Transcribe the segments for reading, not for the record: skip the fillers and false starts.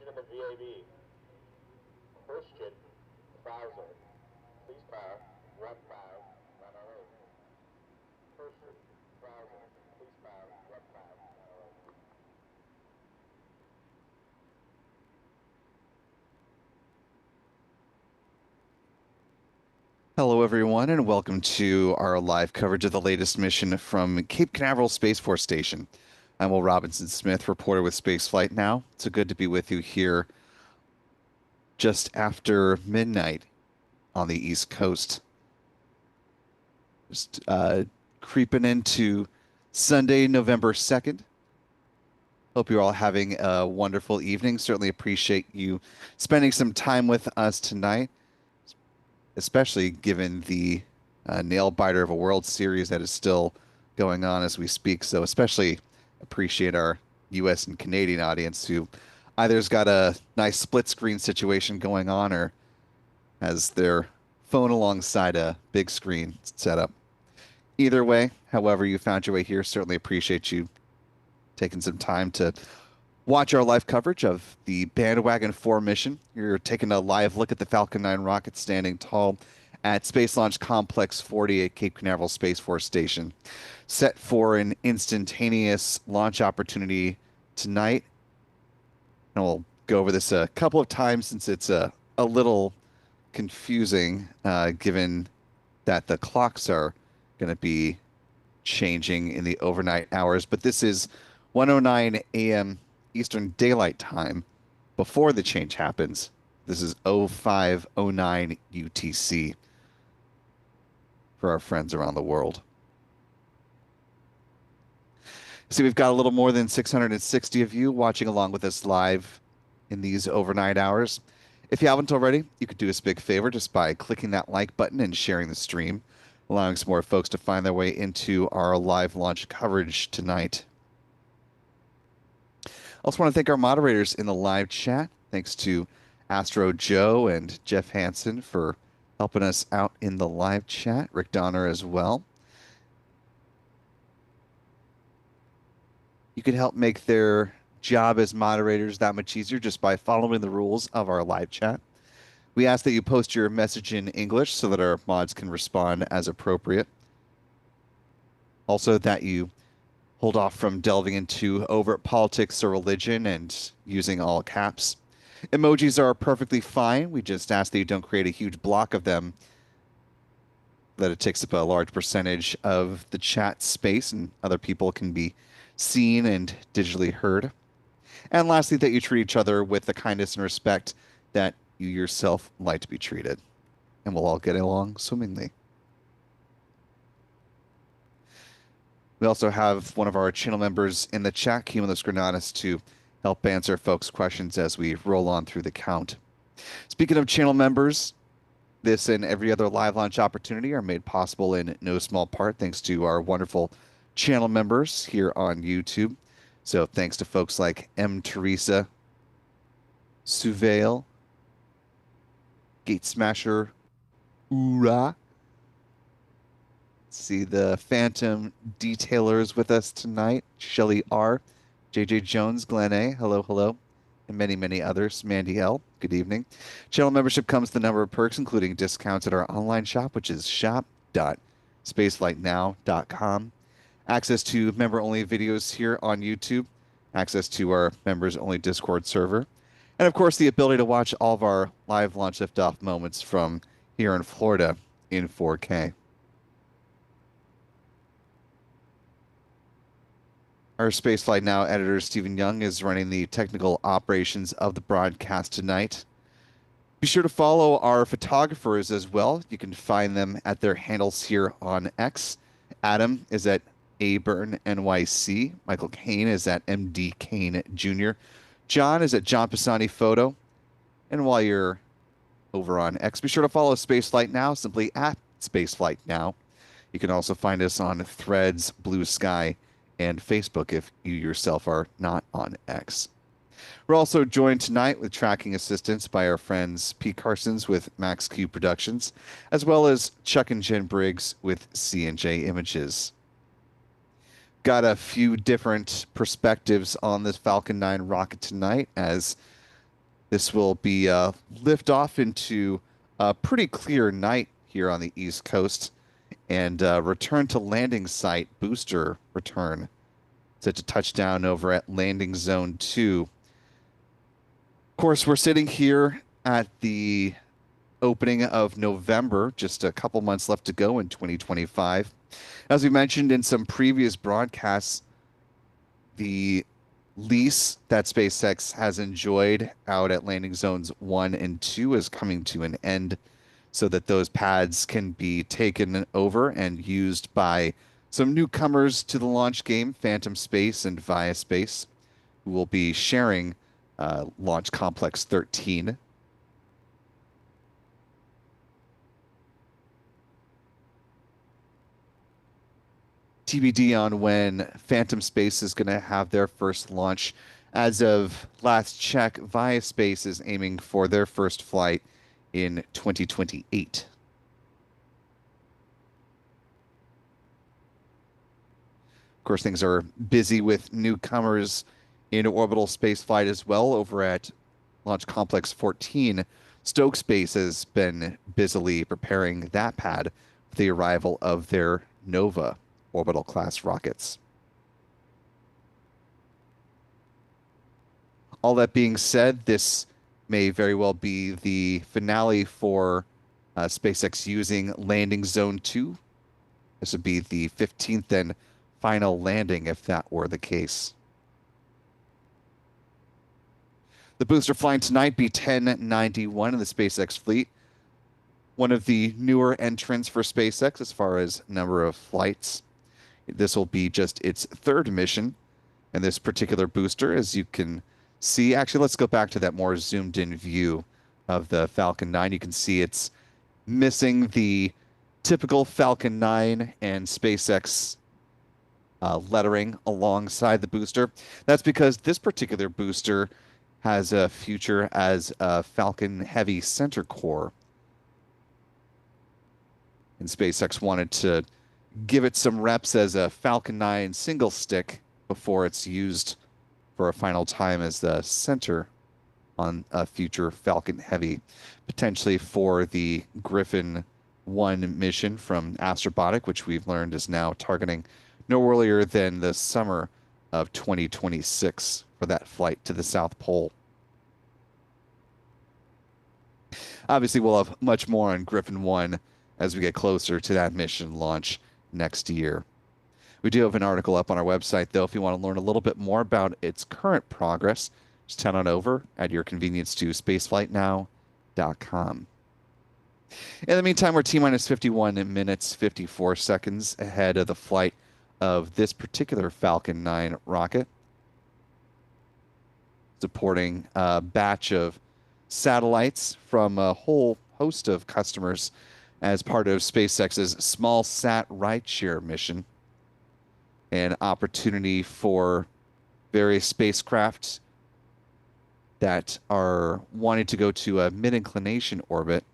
number VAB. Christian Browser. Please fire. Rep fire. Run away. Christian Browser. Please fire. Rep fire. Run away. Hello, everyone, and welcome to our live coverage of the latest mission from Cape Canaveral Space Force Station. I'm Will Robinson Smith, reporter with Spaceflight Now. It's good to be with you here just after midnight on the East Coast. Just creeping into Sunday, November 2nd. Hope you're all having a wonderful evening. Certainly appreciate you spending some time with us tonight, especially given the nail biter of a World Series that is still going on as we speak. So especially appreciate our U.S. and Canadian audience who either has got a nice split screen situation going on or has their phone alongside a big screen setup. Either way, however you found your way here, certainly appreciate you taking some time to watch our live coverage of the Bandwagon 4 mission. You're taking a live look at the Falcon 9 rocket standing tall at Space Launch Complex 40 at Cape Canaveral Space Force Station, set for an instantaneous launch opportunity tonight. And we'll go over this a couple of times since it's a little confusing, given that the clocks are going to be changing in the overnight hours. But this is 1:09 a.m. Eastern Daylight Time before the change happens. This is 05:09 UTC for our friends around the world. See, we've got a little more than 660 of you watching along with us live in these overnight hours. If you haven't already, you could do us a big favor just by clicking that like button and sharing the stream, allowing some more folks to find their way into our live launch coverage tonight. I also want to thank our moderators in the live chat. Thanks to Astro Joe and Jeff Hansen for helping us out in the live chat. Rick Donner as well. You can help make their job as moderators that much easier just by following the rules of our live chat. We ask that you post your message in English so that our mods can respond as appropriate. Also, that you hold off from delving into overt politics or religion and using all caps. Emojis are perfectly fine. We just ask that you don't create a huge block of them, that it takes up a large percentage of the chat space and other people can be seen and digitally heard. And lastly, that you treat each other with the kindness and respect that you yourself like to be treated. And we'll all get along swimmingly. We also have one of our channel members in the chat, Cumulus Granatus, to help answer folks' questions as we roll on through the count. Speaking of channel members, this and every other live launch opportunity are made possible in no small part thanks to our wonderful channel members here on YouTube. So thanks to folks like M. Teresa, Suvail, Gate Smasher, Ura. See the Phantom Detailers with us tonight. Shelly R, JJ Jones, Glenn A, hello, hello, and many, many others. Mandy L, good evening. Channel membership comes with a number of perks, including discounts at our online shop, which is shop.spaceflightnow.com. Access to member-only videos here on YouTube, access to our members-only Discord server, and of course the ability to watch all of our live launch liftoff moments from here in Florida in 4K. Our Spaceflight Now editor, Stephen Young, is running the technical operations of the broadcast tonight. Be sure to follow our photographers as well. You can find them at their handles here on X. Adam is at Aburn NYC. Michael Kane is at MD Kane Jr. John is at John Pisani Photo. And while you're over on X, be sure to follow Spaceflight Now, simply at Spaceflight Now. You can also find us on Threads, Blue Sky, and Facebook if you yourself are not on X. We're also joined tonight with tracking assistance by our friends Pete Carsons with Max Q Productions, as well as Chuck and Jen Briggs with C&J Images. Got a few different perspectives on this Falcon 9 rocket tonight, as This will be liftoff into a pretty clear night here on the East Coast and return to landing site booster return set to touch down over at landing zone 2. Of course, we're sitting here at the opening of November, just a couple months left to go in 2025. As we mentioned in some previous broadcasts, the lease that SpaceX has enjoyed out at landing zones 1 and 2 is coming to an end so that those pads can be taken over and used by some newcomers to the launch game, Phantom Space and Via Space, who will be sharing Launch Complex 13. TBD on when Phantom Space is going to have their first launch. As of last check, Via Space is aiming for their first flight in 2028. Of course, things are busy with newcomers in orbital spaceflight as well over at Launch Complex 14. Stoke Space has been busily preparing that pad for the arrival of their Nova orbital class rockets. All that being said, this may very well be the finale for SpaceX using landing zone 2. This would be the 15th and final landing if that were the case. The booster flying tonight be 1091 in the SpaceX fleet. One of the newer entrants for SpaceX as far as number of flights. This will be just its third mission. And this particular booster, as you can see, actually, let's go back to that more zoomed in view of the Falcon 9. You can see it's missing the typical Falcon 9 and SpaceX lettering alongside the booster. That's because this particular booster has a future as a Falcon Heavy center core. And SpaceX wanted to give it some reps as a Falcon 9 single stick before it's used for a final time as the center on a future Falcon Heavy, potentially for the Griffin 1 mission from Astrobotic, which we've learned is now targeting no earlier than the summer of 2026 for that flight to the South Pole. Obviously, we'll have much more on Griffin 1 as we get closer to that mission launch next year. We do have an article up on our website, though, if you want to learn a little bit more about its current progress. Just head on over at your convenience to spaceflightnow.com. In the meantime, we're T-minus 51 minutes, 54 seconds ahead of the flight of this particular Falcon 9 rocket, supporting a batch of satellites from a whole host of customers as part of SpaceX's small sat rideshare mission, an opportunity for various spacecraft that are wanting to go to a mid-inclination orbit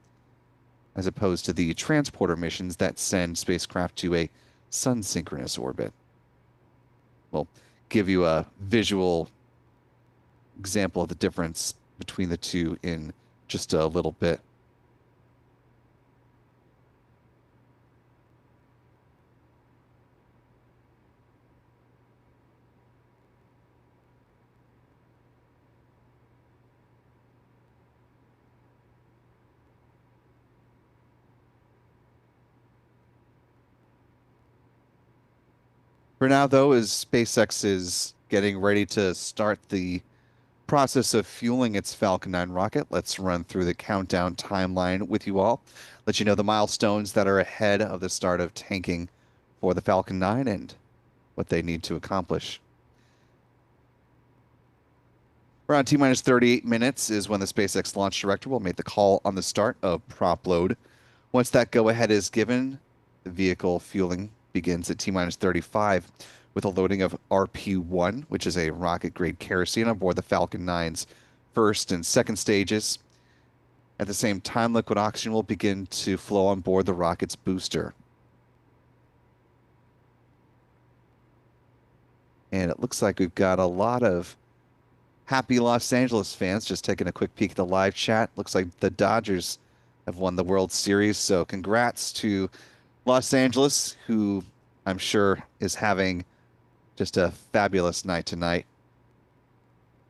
as opposed to the transporter missions that send spacecraft to a sun-synchronous orbit. We'll give you a visual example of the difference between the two in just a little bit. For now, though, as SpaceX is getting ready to start the process of fueling its Falcon 9 rocket, let's run through the countdown timeline with you all. Let you know the milestones that are ahead of the start of tanking for the Falcon 9 and what they need to accomplish. Around T-minus 38 minutes is when the SpaceX launch director will make the call on the start of prop load. Once that go-ahead is given, the vehicle fueling begins at T-minus 35 with a loading of RP-1, which is a rocket-grade kerosene on board the Falcon 9's first and second stages. At the same time, liquid oxygen will begin to flow on board the rocket's booster. And it looks like we've got a lot of Happy Los Angeles fans, just taking a quick peek at the live chat. Looks like the Dodgers have won the World Series, so congrats to Los Angeles, who I'm sure is having just a fabulous night tonight.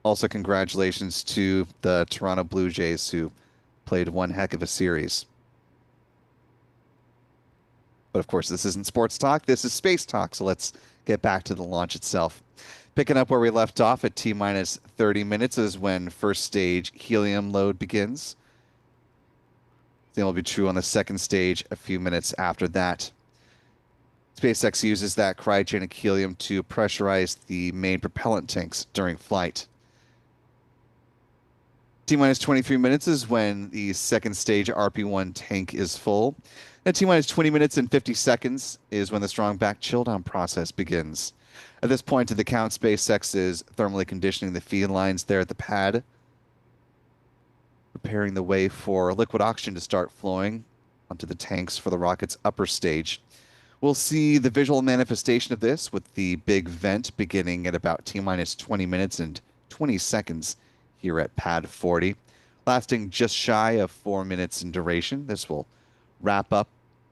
Also, congratulations to the Toronto Blue Jays, who played one heck of a series. But of course, this isn't sports talk. This is space talk. So let's get back to the launch itself. Picking up where we left off at T minus 30 minutes is when first stage helium load begins. Same will be true on the second stage a few minutes after that. SpaceX uses that cryogenic helium to pressurize the main propellant tanks during flight. T minus 23 minutes is when the second stage RP1 tank is full. And T minus 20 minutes and 50 seconds is when the strong back chill down process begins. At this point in the count, SpaceX is thermally conditioning the feed lines there at the pad, preparing the way for liquid oxygen to start flowing onto the tanks for the rocket's upper stage. We'll see the visual manifestation of this with the big vent beginning at about T minus 20 minutes and 20 seconds here at pad 40, lasting just shy of 4 minutes in duration. This will wrap up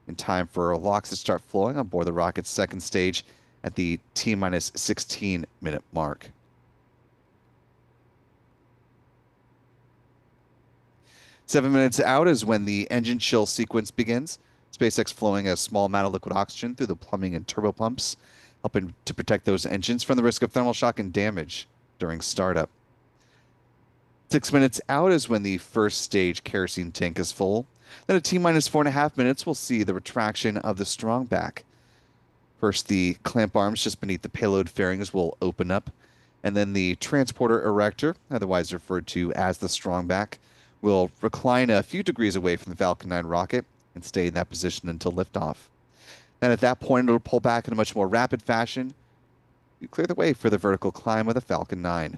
in time for LOX to start flowing on board the rocket's second stage at the T minus 16 minute mark. Seven minutes out is when the engine chill sequence begins. SpaceX flowing a small amount of liquid oxygen through the plumbing and turbo pumps, helping to protect those engines from the risk of thermal shock and damage during startup. 6 minutes out is when the first stage kerosene tank is full. Then at T minus 4.5 minutes, we'll see the retraction of the strong back. First, the clamp arms just beneath the payload fairings will open up, and then the transporter erector, otherwise referred to as the strong back, will recline a few degrees away from the Falcon 9 rocket and stay in that position until liftoff. Then at that point, it'll pull back in a much more rapid fashion. You clear the way for the vertical climb of the Falcon 9.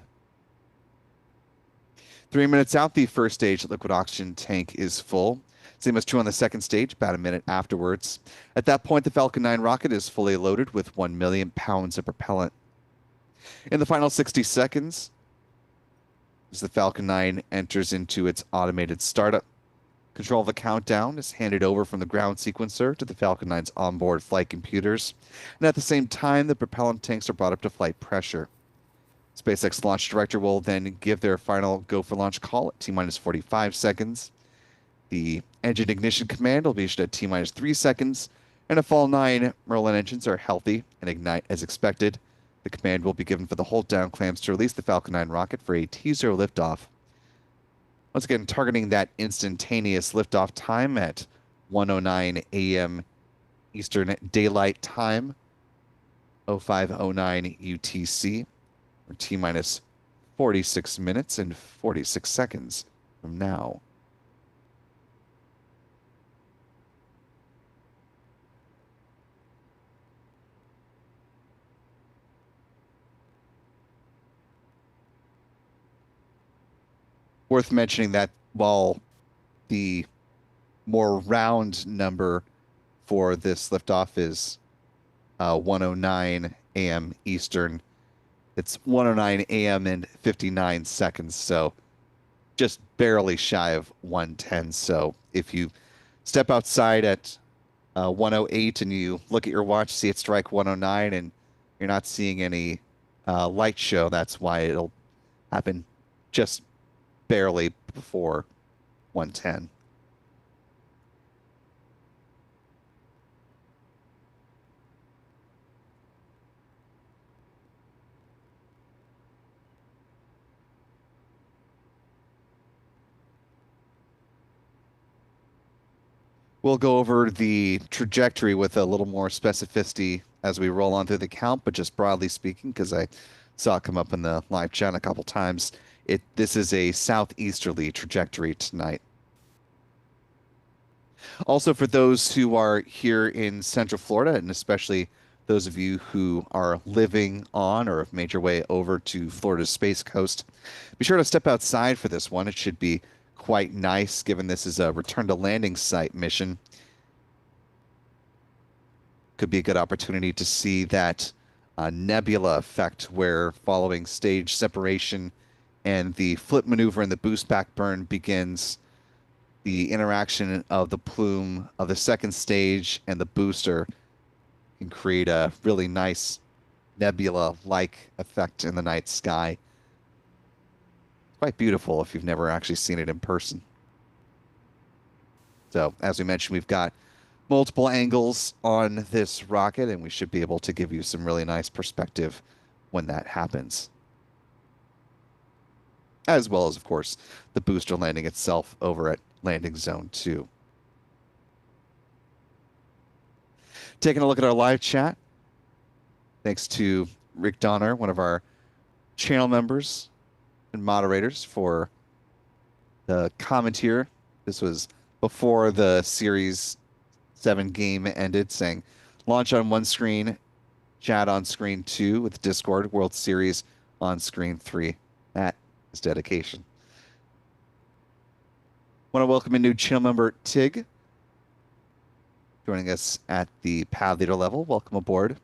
3 minutes out, the first stage liquid oxygen tank is full. Same as true on the second stage, about a minute afterwards. At that point, the Falcon 9 rocket is fully loaded with 1 million pounds of propellant. In the final 60 seconds, as the Falcon 9 enters into its automated startup, control of the countdown is handed over from the ground sequencer to the Falcon 9's onboard flight computers. And at the same time, the propellant tanks are brought up to flight pressure. SpaceX launch director will then give their final go for launch call at T minus 45 seconds. The engine ignition command will be issued at T minus 3 seconds, and if all 9 Merlin engines are healthy and ignite as expected, the command will be given for the hold down clamps to release the Falcon 9 rocket for a T0 liftoff. Once again, targeting that instantaneous liftoff time at 1:09 a.m. Eastern Daylight Time, 05:09 UTC, or T minus 46 minutes and 46 seconds from now. Worth mentioning that while the more round number for this liftoff is 1:09 a.m. Eastern, it's 1:09 a.m. and 59 seconds, so just barely shy of 1:10. So if you step outside at 1:08 and you look at your watch, see it strike 1:09, and you're not seeing any light show, that's why it'll happen just barely before 1:10. We'll go over the trajectory with a little more specificity as we roll on through the count, but just broadly speaking, because I saw it come up in the live chat a couple times, this is a southeasterly trajectory tonight. Also, for those who are here in Central Florida, and especially those of you who are living on or have made your way over to Florida's Space Coast, be sure to step outside for this one. It should be quite nice, given this is a return to landing site mission. Could be a good opportunity to see that nebula effect where following stage separation and the flip maneuver and the boost back burn begins, the interaction of the plume of the second stage and the booster can create a really nice nebula-like effect in the night sky. Quite beautiful if you've never actually seen it in person. So, as we mentioned, we've got multiple angles on this rocket, and we should be able to give you some really nice perspective when that happens. As well as, of course, the booster landing itself over at Landing Zone 2. Taking a look at our live chat. Thanks to Rick Donner, one of our channel members and moderators, for the comment here. This was before the Series 7 game ended, saying, launch on one screen, chat on screen 2 with Discord, World Series on screen 3. That is dedication. Want to welcome a new channel member, Tig, joining us at the pad leader level. Welcome aboard.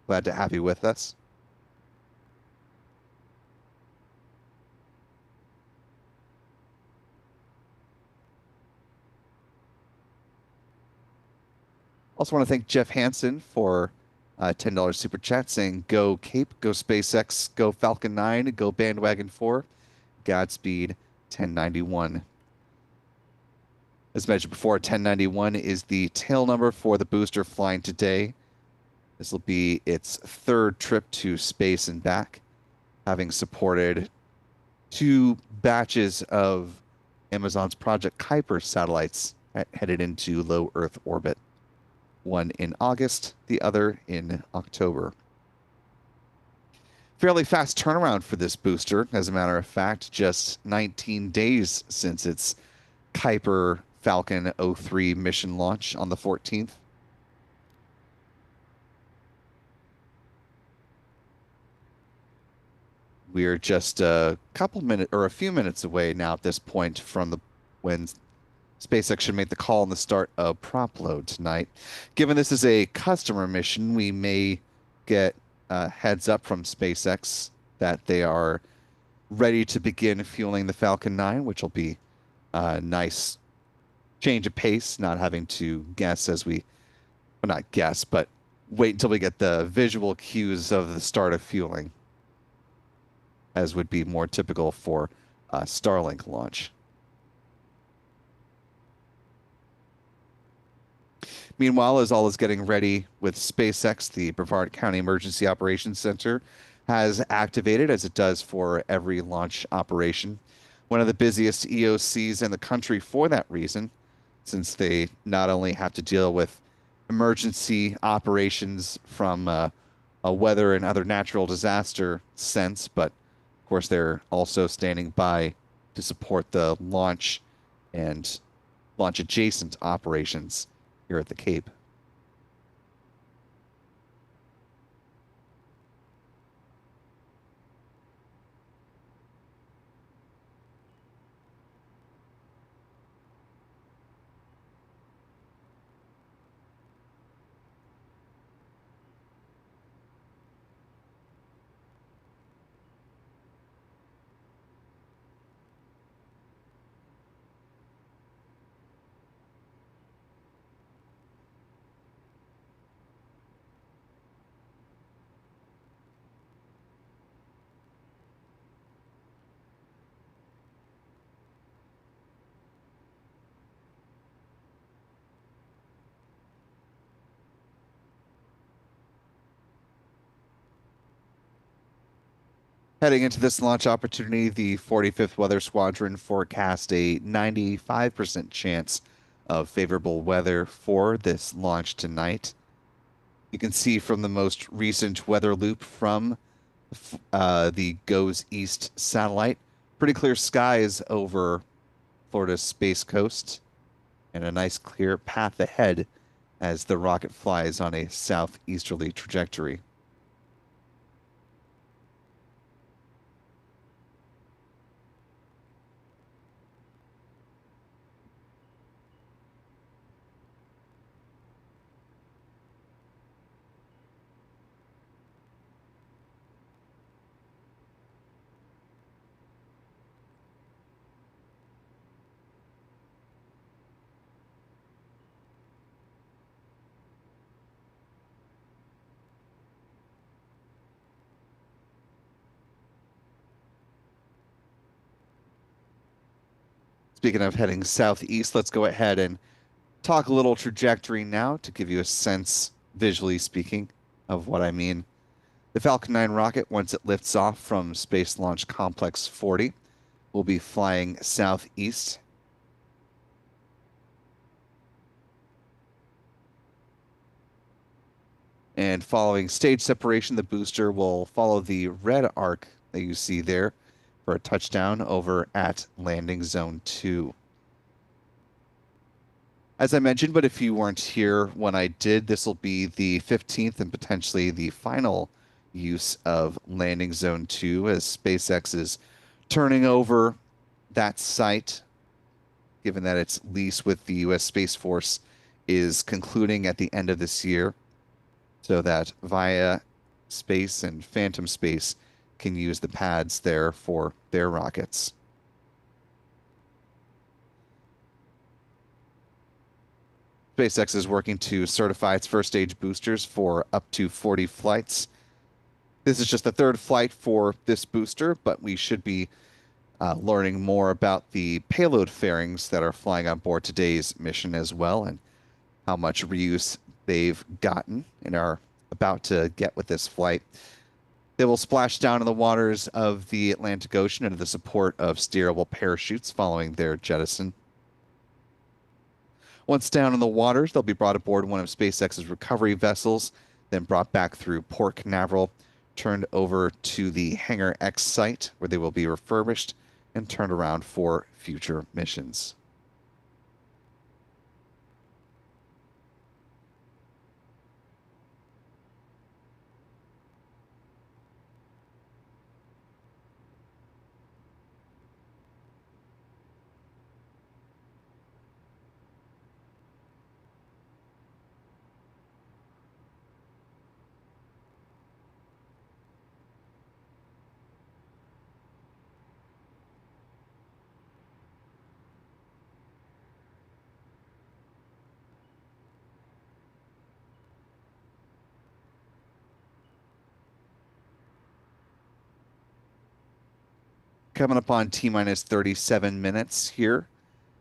Glad to have you with us. Also want to thank Jeff Hansen for $10 super chat saying, go Cape, go SpaceX, go Falcon 9, go Bandwagon 4, Godspeed 1091. As mentioned before, 1091 is the tail number for the booster flying today. This will be its third trip to space and back, having supported 2 batches of Amazon's Project Kuiper satellites headed into low Earth orbit. One in August, the other in October. Fairly fast turnaround for this booster, as a matter of fact, just 19 days since its Kuiper Falcon 03 mission launch on the 14th. We're just a couple minutes or a few minutes away now at this point from when SpaceX should make the call on the start of prop load tonight. Given this is a customer mission, we may get a heads up from SpaceX that they are ready to begin fueling the Falcon 9, which will be a nice change of pace, not having to guess well, not guess, but wait until we get the visual cues of the start of fueling, as would be more typical for a Starlink launch. Meanwhile, as all is getting ready with SpaceX, the Brevard County Emergency Operations Center has activated, as it does for every launch operation. One of the busiest EOCs in the country for that reason, since they not only have to deal with emergency operations from a weather and other natural disaster sense, but of course they're also standing by to support the launch and launch adjacent operations here at the Cape. Heading into this launch opportunity, the 45th Weather Squadron forecast a 95% chance of favorable weather for this launch tonight. You can see from the most recent weather loop from the Goes East satellite, pretty clear skies over Florida's Space Coast, and a nice clear path ahead as the rocket flies on a southeasterly trajectory. Speaking of heading southeast, let's go ahead and talk a little trajectory now to give you a sense, visually speaking, of what I mean. The Falcon 9 rocket, once it lifts off from Space Launch Complex 40, will be flying southeast. And following stage separation, the booster will follow the red arc that you see there for a touchdown over at landing zone 2. As I mentioned, but if you weren't here when I did, this will be the 15th and potentially the final use of landing zone 2 as SpaceX is turning over that site, given that its lease with the U.S. Space Force is concluding at the end of this year, so that Via Space and Phantom Space can use the pads there for their rockets. SpaceX is working to certify its first stage boosters for up to 40 flights. This is just the third flight for this booster, but we should be learning more about the payload fairings that are flying on board today's mission as well, and how much reuse they've gotten and are about to get with this flight. They will splash down in the waters of the Atlantic Ocean under the support of steerable parachutes following their jettison. Once down in the waters, they'll be brought aboard one of SpaceX's recovery vessels, then brought back through Port Canaveral, turned over to the Hangar X site, where they will be refurbished and turned around for future missions. Coming up on T-minus 37 minutes here.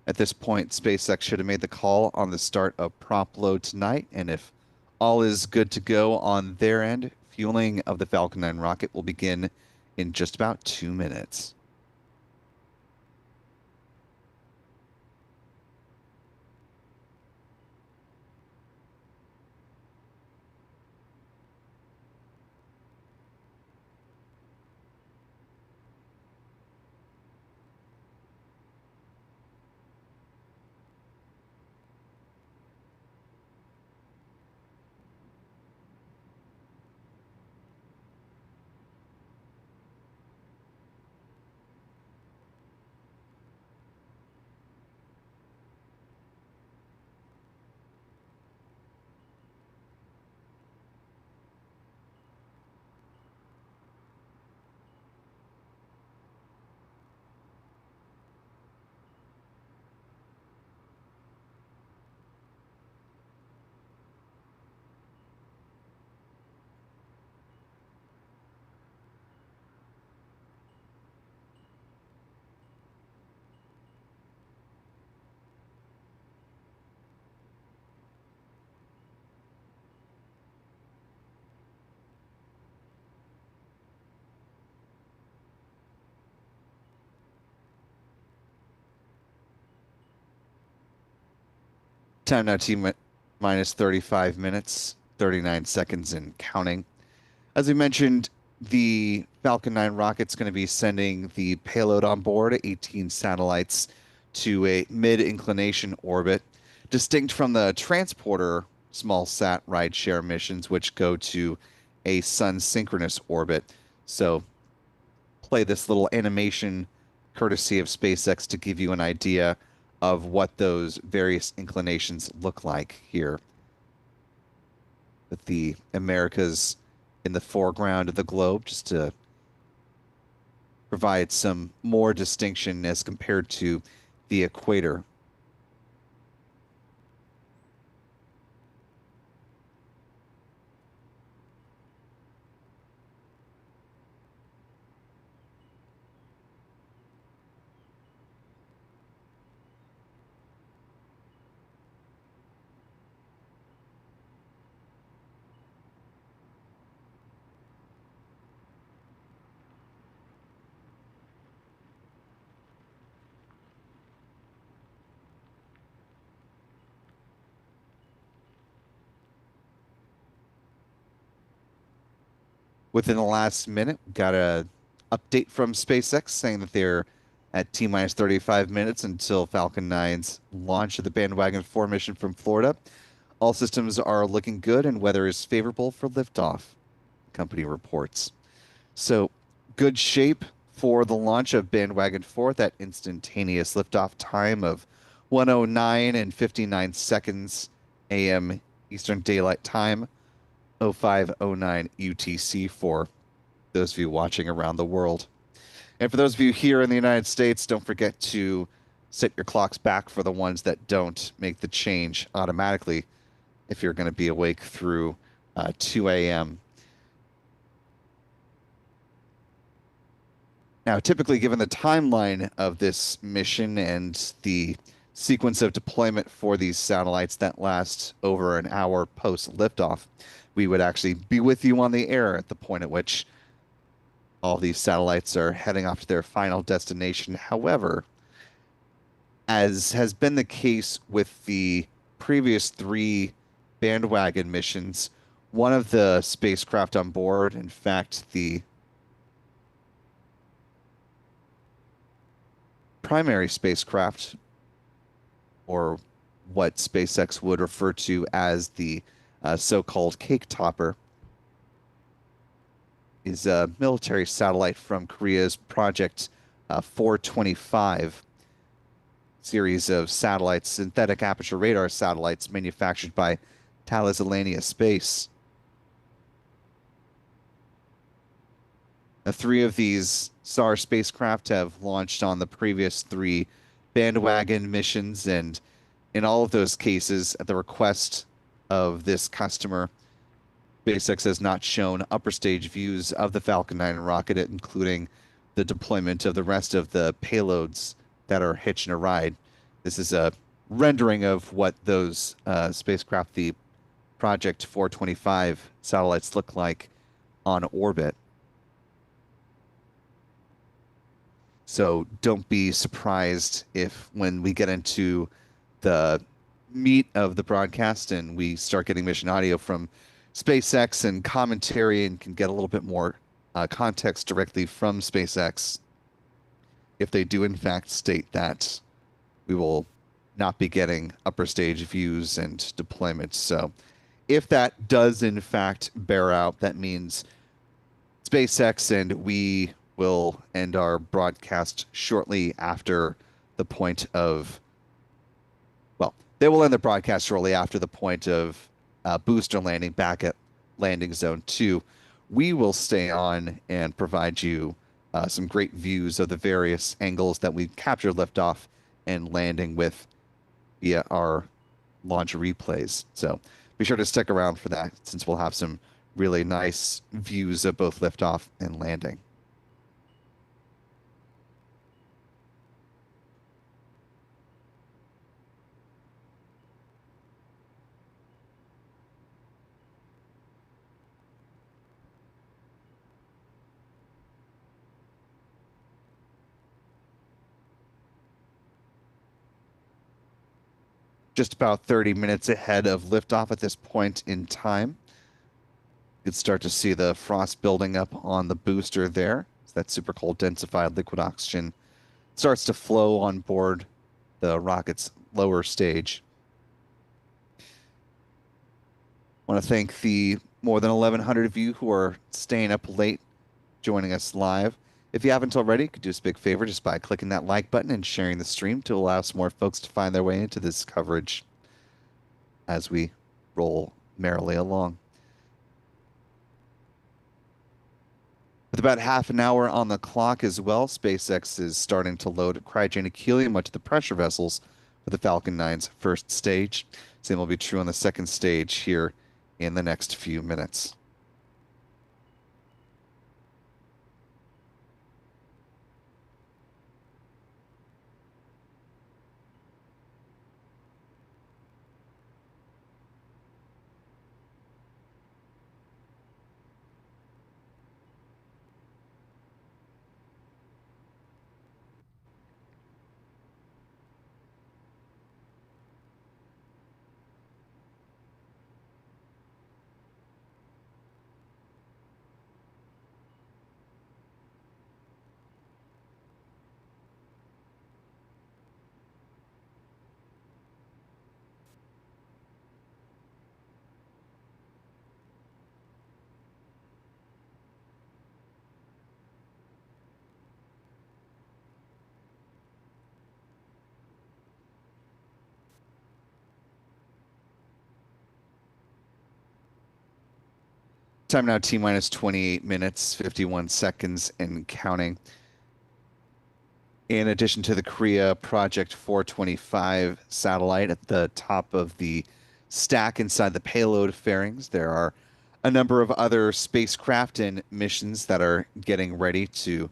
At this point, SpaceX should have made the call on the start of prop load tonight, and if all is good to go on their end, fueling of the Falcon 9 rocket will begin in just about 2 minutes. Time now T-minus 35 minutes, 39 seconds and counting. As we mentioned, the Falcon 9 rocket's going to be sending the payload on board, 18 satellites, to a mid-inclination orbit, distinct from the transporter small sat rideshare missions, which go to a sun-synchronous orbit. So play this little animation courtesy of SpaceX to give you an idea of what those various inclinations look like here. With the Americas in the foreground of the globe, just to provide some more distinction as compared to the equator. Within the last minute, got a update from SpaceX saying that they're at T minus 35 minutes until Falcon 9's launch of the Bandwagon 4 mission from Florida. All systems are looking good and weather is favorable for liftoff, company reports. So, good shape for the launch of Bandwagon 4, that instantaneous liftoff time of 1:09 and 59 seconds AM Eastern Daylight Time, 05:09 UTC for those of you watching around the world. And for those of you here in the United States, don't forget to set your clocks back for the ones that don't make the change automatically if you're going to be awake through 2 a.m. Now, typically, given the timeline of this mission and the sequence of deployment for these satellites that last over an hour post liftoff, we would actually be with you on the air at the point at which all these satellites are heading off to their final destination. However, as has been the case with the previous 3 Bandwagon missions, one of the spacecraft on board, in fact, the primary spacecraft, or what SpaceX would refer to as the so-called cake topper, is a military satellite from Korea's Project 425 series of satellites, synthetic aperture radar satellites manufactured by Thales Alenia Space. Now, 3 of these SAR spacecraft have launched on the previous 3 Bandwagon missions, and in all of those cases, at the request of this customer, SpaceX has not shown upper stage views of the Falcon 9 rocket, including the deployment of the rest of the payloads that are hitching a ride. This is a rendering of what those spacecraft, the Project 425 satellites, look like on orbit. So don't be surprised if when we get into the meat of the broadcast and we start getting mission audio from SpaceX and commentary and can get a little bit more context directly from SpaceX, if they do in fact state that we will not be getting upper stage views and deployments. So if that does in fact bear out, that means SpaceX and we will end our broadcast shortly after the point of, well, they will end the broadcast shortly after the point of booster landing back at landing zone 2. We will stay on and provide you some great views of the various angles that we captured liftoff and landing with via our launch replays. So be sure to stick around for that, since we'll have some really nice views of both liftoff and landing. Just about 30 minutes ahead of liftoff at this point in time. You can start to see the frost building up on the booster there. So that super cold densified liquid oxygen starts to flow on board the rocket's lower stage. I want to thank the more than 1,100 of you who are staying up late joining us live. If you haven't already, you could do us a big favor just by clicking that like button and sharing the stream to allow some more folks to find their way into this coverage as we roll merrily along. With about half an hour on the clock as well, SpaceX is starting to load cryogenic helium onto the pressure vessels for the Falcon 9's first stage. Same will be true on the second stage here in the next few minutes. Time now T minus 28 minutes, 51 seconds and counting. In addition to the Korea Project 425 satellite at the top of the stack inside the payload fairings, there are a number of other spacecraft and missions that are getting ready to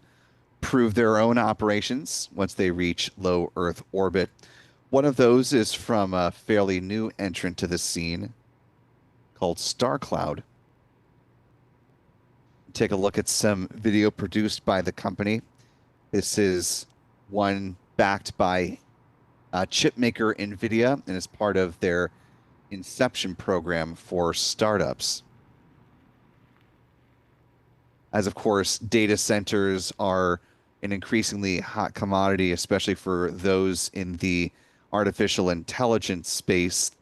prove their own operations once they reach low Earth orbit. One of those is from a fairly new entrant to the scene called StarCloud. Take a look at some video produced by the company. This is one backed by chip maker NVIDIA and is part of their Inception program for startups. As of course, data centers are an increasingly hot commodity, especially for those in the artificial intelligence space.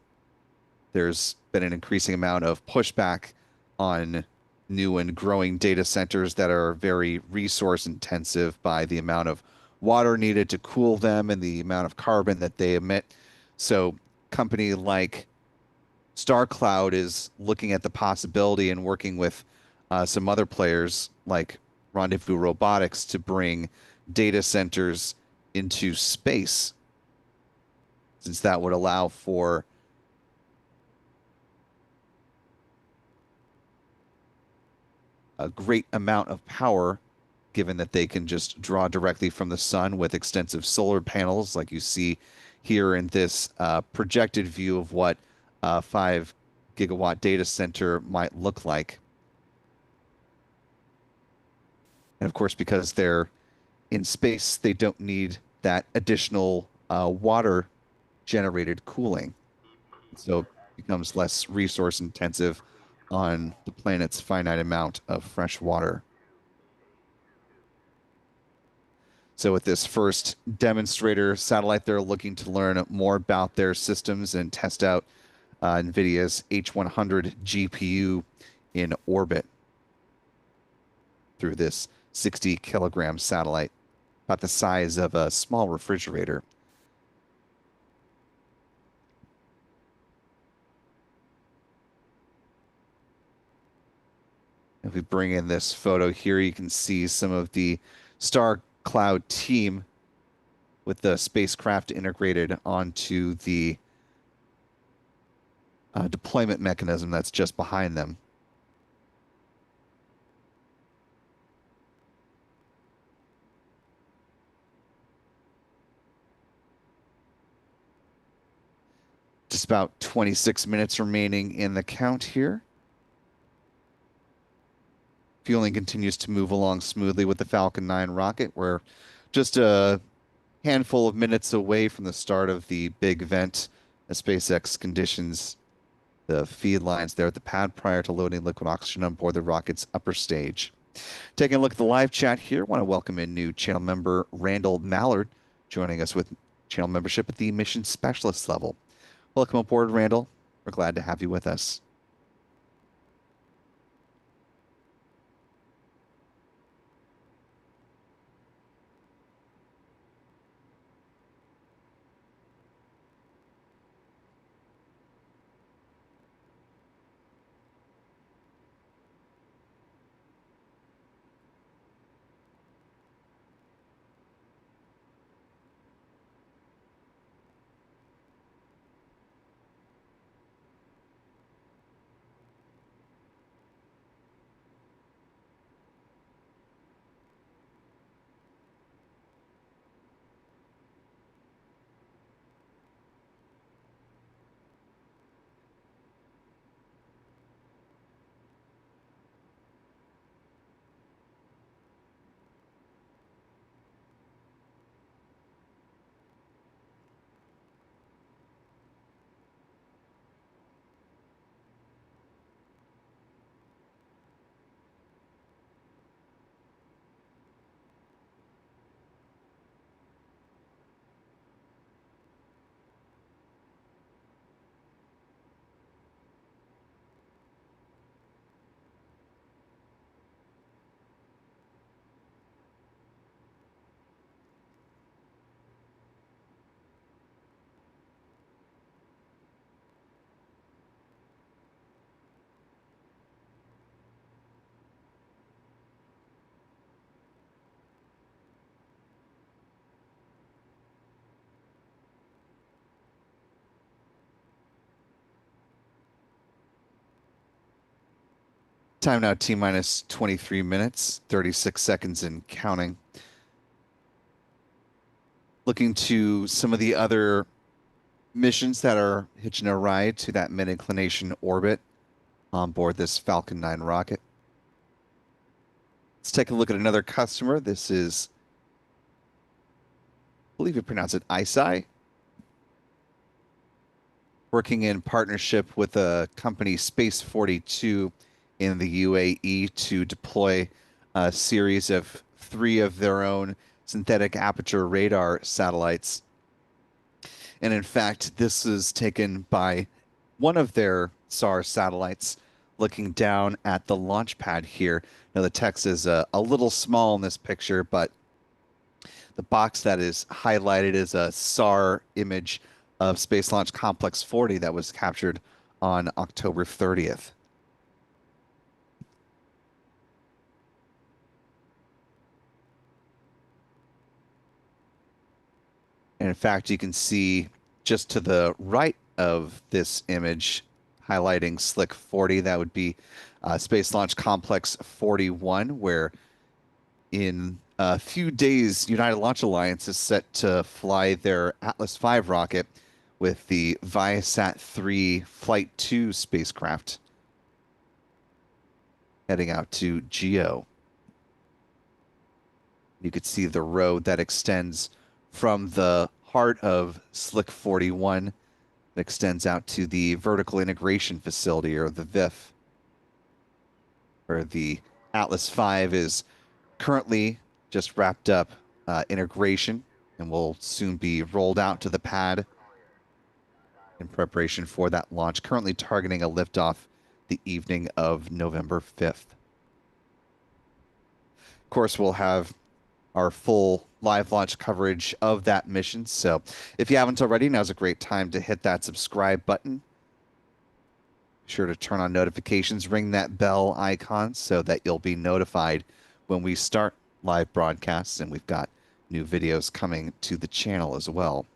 There's been an increasing amount of pushback on new and growing data centers that are very resource intensive by the amount of water needed to cool them and the amount of carbon that they emit. So, company like StarCloud is looking at the possibility and working with some other players like Rendezvous Robotics to bring data centers into space, since that would allow for a great amount of power, given that they can just draw directly from the sun with extensive solar panels, like you see here in this projected view of what a 5 gigawatt data center might look like. And of course, because they're in space, they don't need that additional water generated cooling. So it becomes less resource intensive on the planet's finite amount of fresh water. So with this first demonstrator satellite, they're looking to learn more about their systems and test out NVIDIA's H100 GPU in orbit through this 60-kilogram satellite, about the size of a small refrigerator. If we bring in this photo here, you can see some of the StarCloud team with the spacecraft integrated onto the deployment mechanism that's just behind them. Just about 26 minutes remaining in the count here. Fueling continues to move along smoothly with the Falcon 9 rocket. We're just a handful of minutes away from the start of the big event as SpaceX conditions the feed lines there at the pad prior to loading liquid oxygen on board the rocket's upper stage. Taking a look at the live chat here, I want to welcome in new channel member Randall Mallard, joining us with channel membership at the mission specialist level. Welcome aboard, Randall. We're glad to have you with us. Time now T minus 23 minutes, 36 seconds and counting. Looking to some of the other missions that are hitching a ride to that mid-inclination orbit on board this Falcon 9 rocket. Let's take a look at another customer. This is, I believe you pronounce it ISI, working in partnership with a company, Space 42, in the UAE to deploy a series of 3 of their own synthetic aperture radar satellites. And in fact, this is taken by one of their SAR satellites looking down at the launch pad here. Now, the text is a little small in this picture, but the box that is highlighted is a SAR image of Space Launch Complex 40 that was captured on October 30th. And in fact, you can see just to the right of this image highlighting Slick 40, that would be Space Launch Complex 41, where in a few days, United Launch Alliance is set to fly their Atlas V rocket with the Viasat 3 Flight 2 spacecraft heading out to GEO. You could see the road that extends from the heart of Slick 41 that extends out to the vertical integration facility, or the VIF, where the Atlas V is currently just wrapped up integration and will soon be rolled out to the pad in preparation for that launch, currently targeting a liftoff the evening of November 5th. Of course, we'll have our full live launch coverage of that mission. So if you haven't already, now's a great time to hit that subscribe button. Be sure to turn on notifications, ring that bell icon so that you'll be notified when we start live broadcasts, and we've got new videos coming to the channel as well.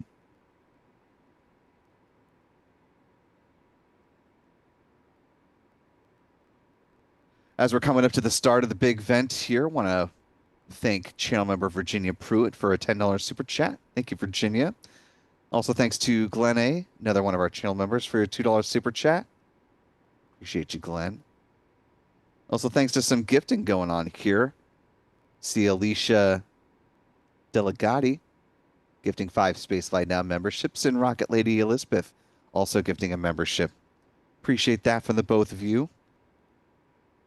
As we're coming up to the start of the big event here, want to thank channel member Virginia Pruitt for a $10 super chat. Thank you, Virginia. Also, thanks to Glenn A., another one of our channel members, for your $2 super chat. Appreciate you, Glenn. Also, thanks to some gifting going on here. See Alicia Delegati gifting 5 Spaceflight Now memberships, and Rocket Lady Elizabeth also gifting a membership. Appreciate that from the both of you.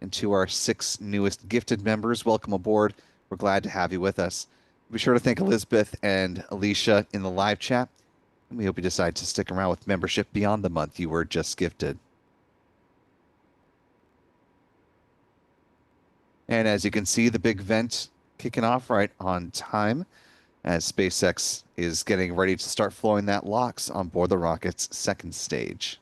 And to our 6 newest gifted members, welcome aboard. We're glad to have you with us. Be sure to thank Elizabeth and Alicia in the live chat, and we hope you decide to stick around with membership beyond the month you were just gifted. And as you can see, the big event kicking off right on time as SpaceX is getting ready to start flowing that LOX on board the rocket's second stage.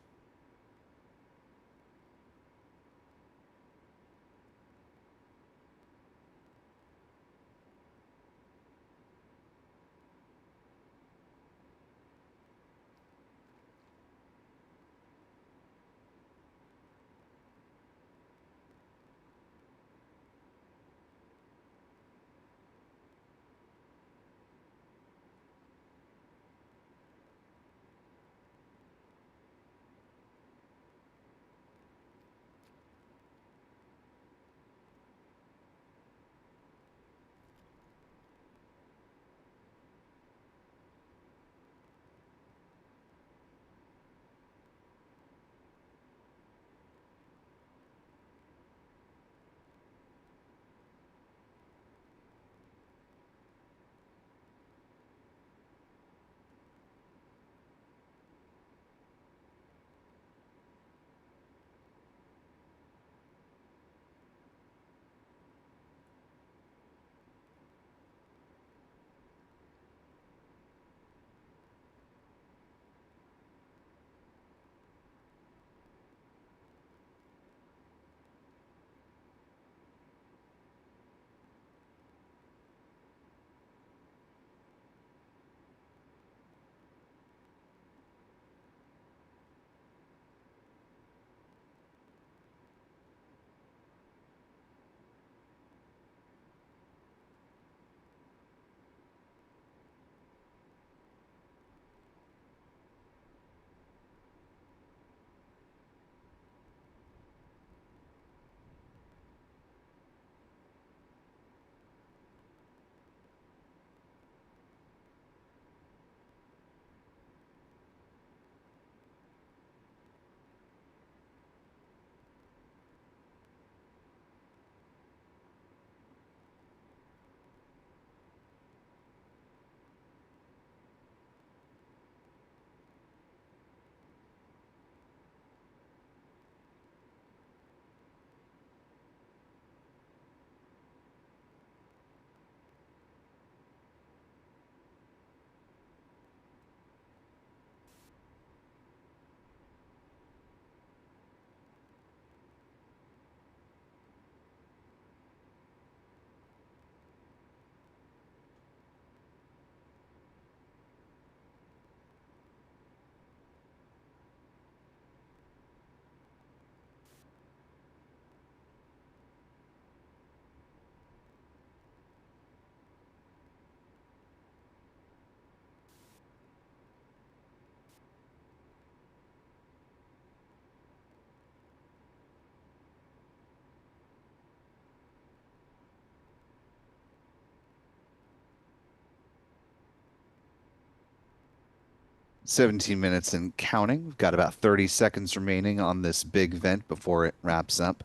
17 minutes and counting. We've got about 30 seconds remaining on this big vent before it wraps up.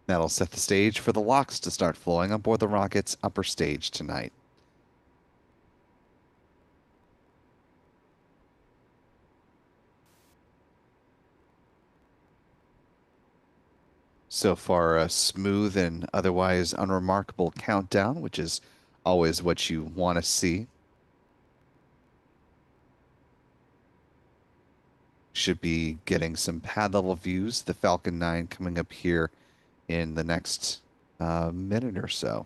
That'll set the stage for the LOX to start flowing on board the rocket's upper stage tonight. So far, a smooth and otherwise unremarkable countdown, which is always what you want to see. Should be getting some pad level views. The Falcon 9 coming up here in the next minute or so.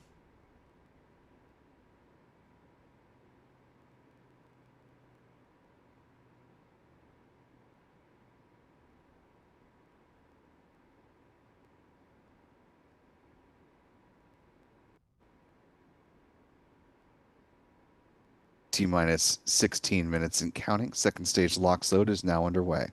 T-minus 16 minutes and counting. Second stage LOX load is now underway.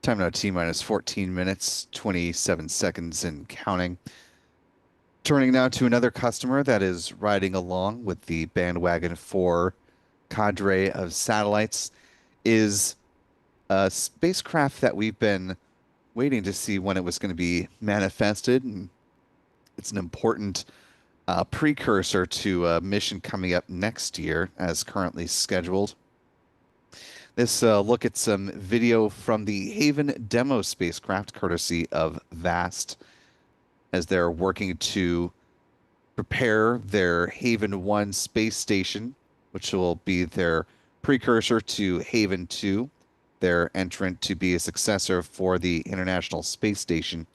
Time now T-minus 14 minutes, 27 seconds and counting. Turning now to another customer that is riding along with the Bandwagon 4 cadre of satellites is a spacecraft that we've been waiting to see when it was going to be manifested. And it's an important precursor to a mission coming up next year as currently scheduled. This look at some video from the Haven demo spacecraft, courtesy of VAST, as they're working to prepare their Haven 1 space station, which will be their precursor to Haven 2, their entrant to be a successor for the International Space Station.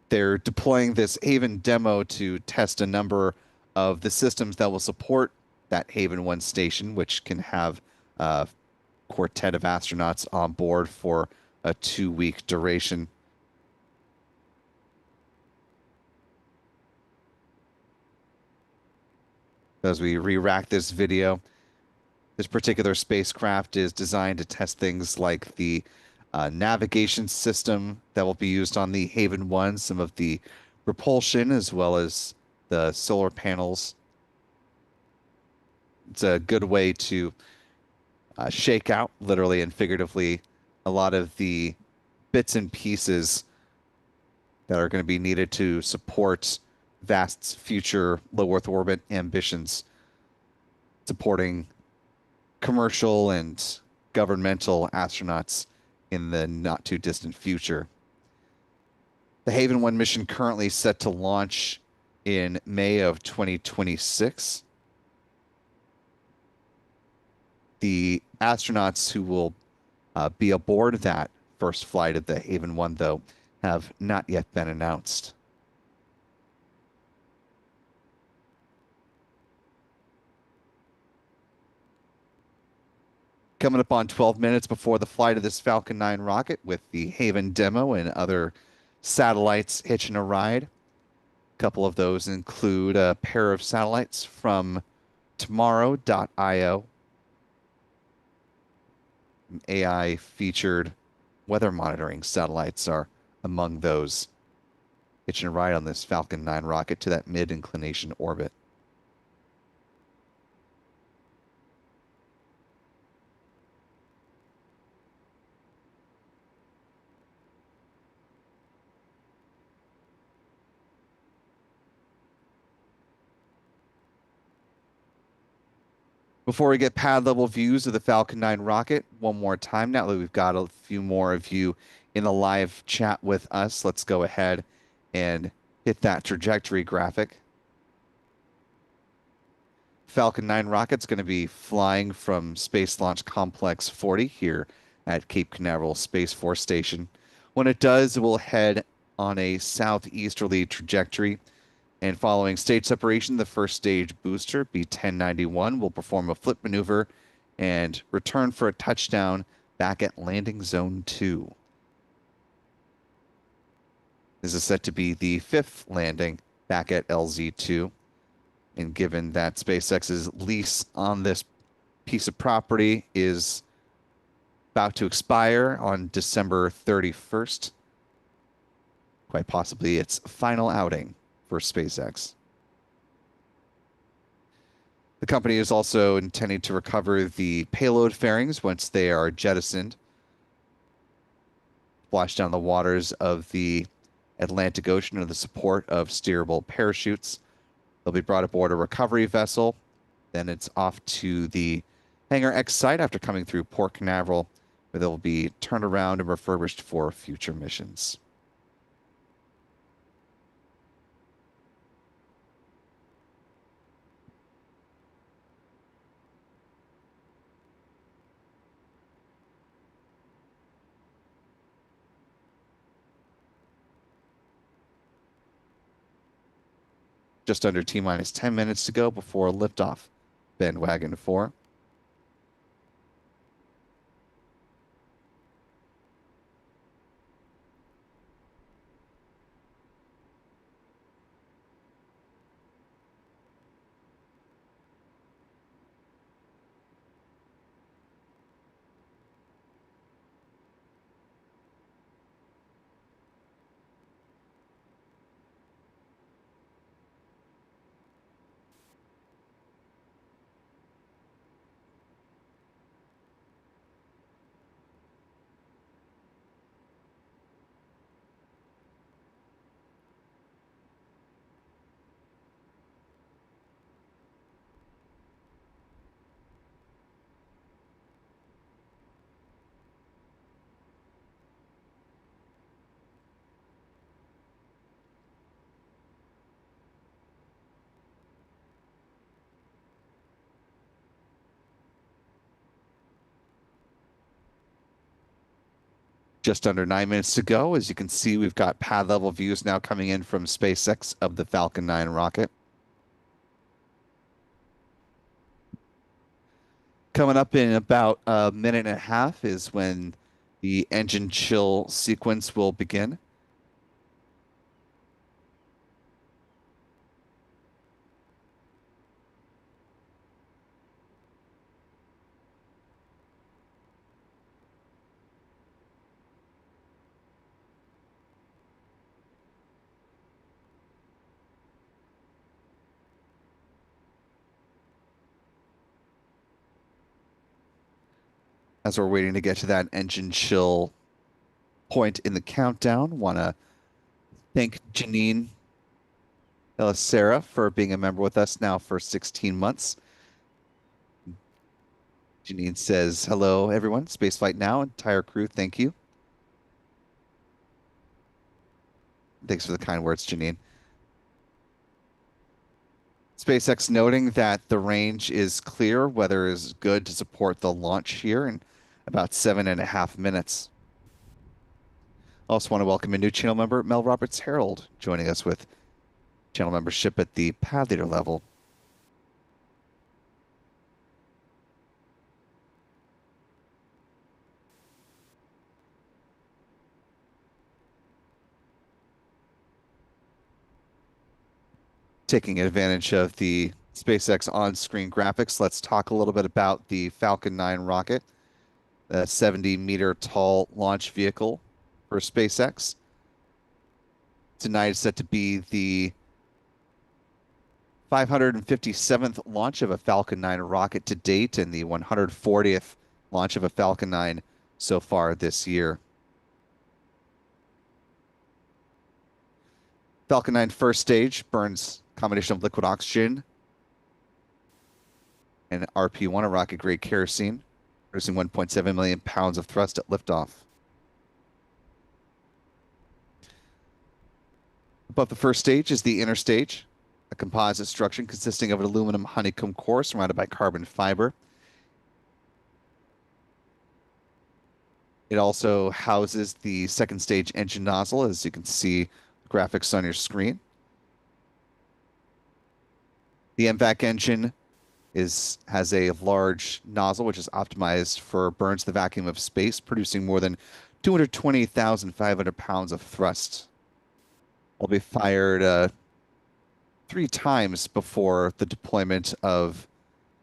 They're deploying this Haven demo to test a number of the systems that will support that Haven 1 station, which can have quartet of astronauts on board for a 2-week duration. As we re-rack this video, this particular spacecraft is designed to test things like the navigation system that will be used on the Haven 1, some of the propulsion, as well as the solar panels. It's a good way to shake out, literally and figuratively, a lot of the bits and pieces that are going to be needed to support VAST's future low Earth orbit ambitions, supporting commercial and governmental astronauts in the not too distant future. The Haven 1 mission currently set to launch in May of 2026. The astronauts who will be aboard that first flight of the Haven 1, though, have not yet been announced. Coming up on 12 minutes before the flight of this Falcon 9 rocket, with the Haven demo and other satellites hitching a ride. A couple of those include a pair of satellites from tomorrow.io, AI featured weather monitoring satellites are among those hitching a ride on this Falcon 9 rocket to that mid-inclination orbit. Before we get pad level views of the Falcon 9 rocket, one more time, now that we've got a few more of you in the live chat with us, let's go ahead and hit that trajectory graphic. Falcon 9 rocket's going to be flying from Space Launch Complex 40 here at Cape Canaveral Space Force Station. When it does, it will head on a southeasterly trajectory. And following stage separation, the first stage booster, B-1091, will perform a flip maneuver and return for a touchdown back at landing zone 2. This is set to be the 5th landing back at LZ2. And given that SpaceX's lease on this piece of property is about to expire on December 31st, quite possibly its final outing for SpaceX. The company is also intending to recover the payload fairings once they are jettisoned, splash down the waters of the Atlantic Ocean with the support of steerable parachutes. They'll be brought aboard a recovery vessel. Then it's off to the Hangar X site after coming through Port Canaveral, where they'll be turned around and refurbished for future missions. Just under T-minus 10 minutes to go before liftoff. Bandwagon 4. Just under 9 minutes to go. As you can see, we've got pad level views now coming in from SpaceX of the Falcon 9 rocket. Coming up in about a minute and a half is when the engine chill sequence will begin. As we're waiting to get to that engine chill point in the countdown, want to thank Janine Elisera for being a member with us now for 16 months. Janine says, hello, everyone. Spaceflight Now, entire crew, thank you. Thanks for the kind words, Janine. SpaceX noting that the range is clear, weather is good to support the launch here in about 7.5 minutes. Also want to welcome a new channel member, Mel Roberts Harold, joining us with channel membership at the pad leader level. Taking advantage of the SpaceX on-screen graphics, let's talk a little bit about the Falcon 9 rocket. the 70-meter tall launch vehicle for SpaceX. Tonight is set to be the 557th launch of a Falcon 9 rocket to date and the 140th launch of a Falcon 9 so far this year. Falcon 9 first stage burns a combination of liquid oxygen and RP1, a rocket-grade kerosene, producing 1.7 million pounds of thrust at liftoff. Above the first stage is the inner stage, a composite structure consisting of an aluminum honeycomb core surrounded by carbon fiber. It also houses the second stage engine nozzle, as you can see graphics on your screen. The MVAC engine has a large nozzle which is optimized for burns the vacuum of space, producing more than 220,500 pounds of thrust. Will be fired 3 times before the deployment of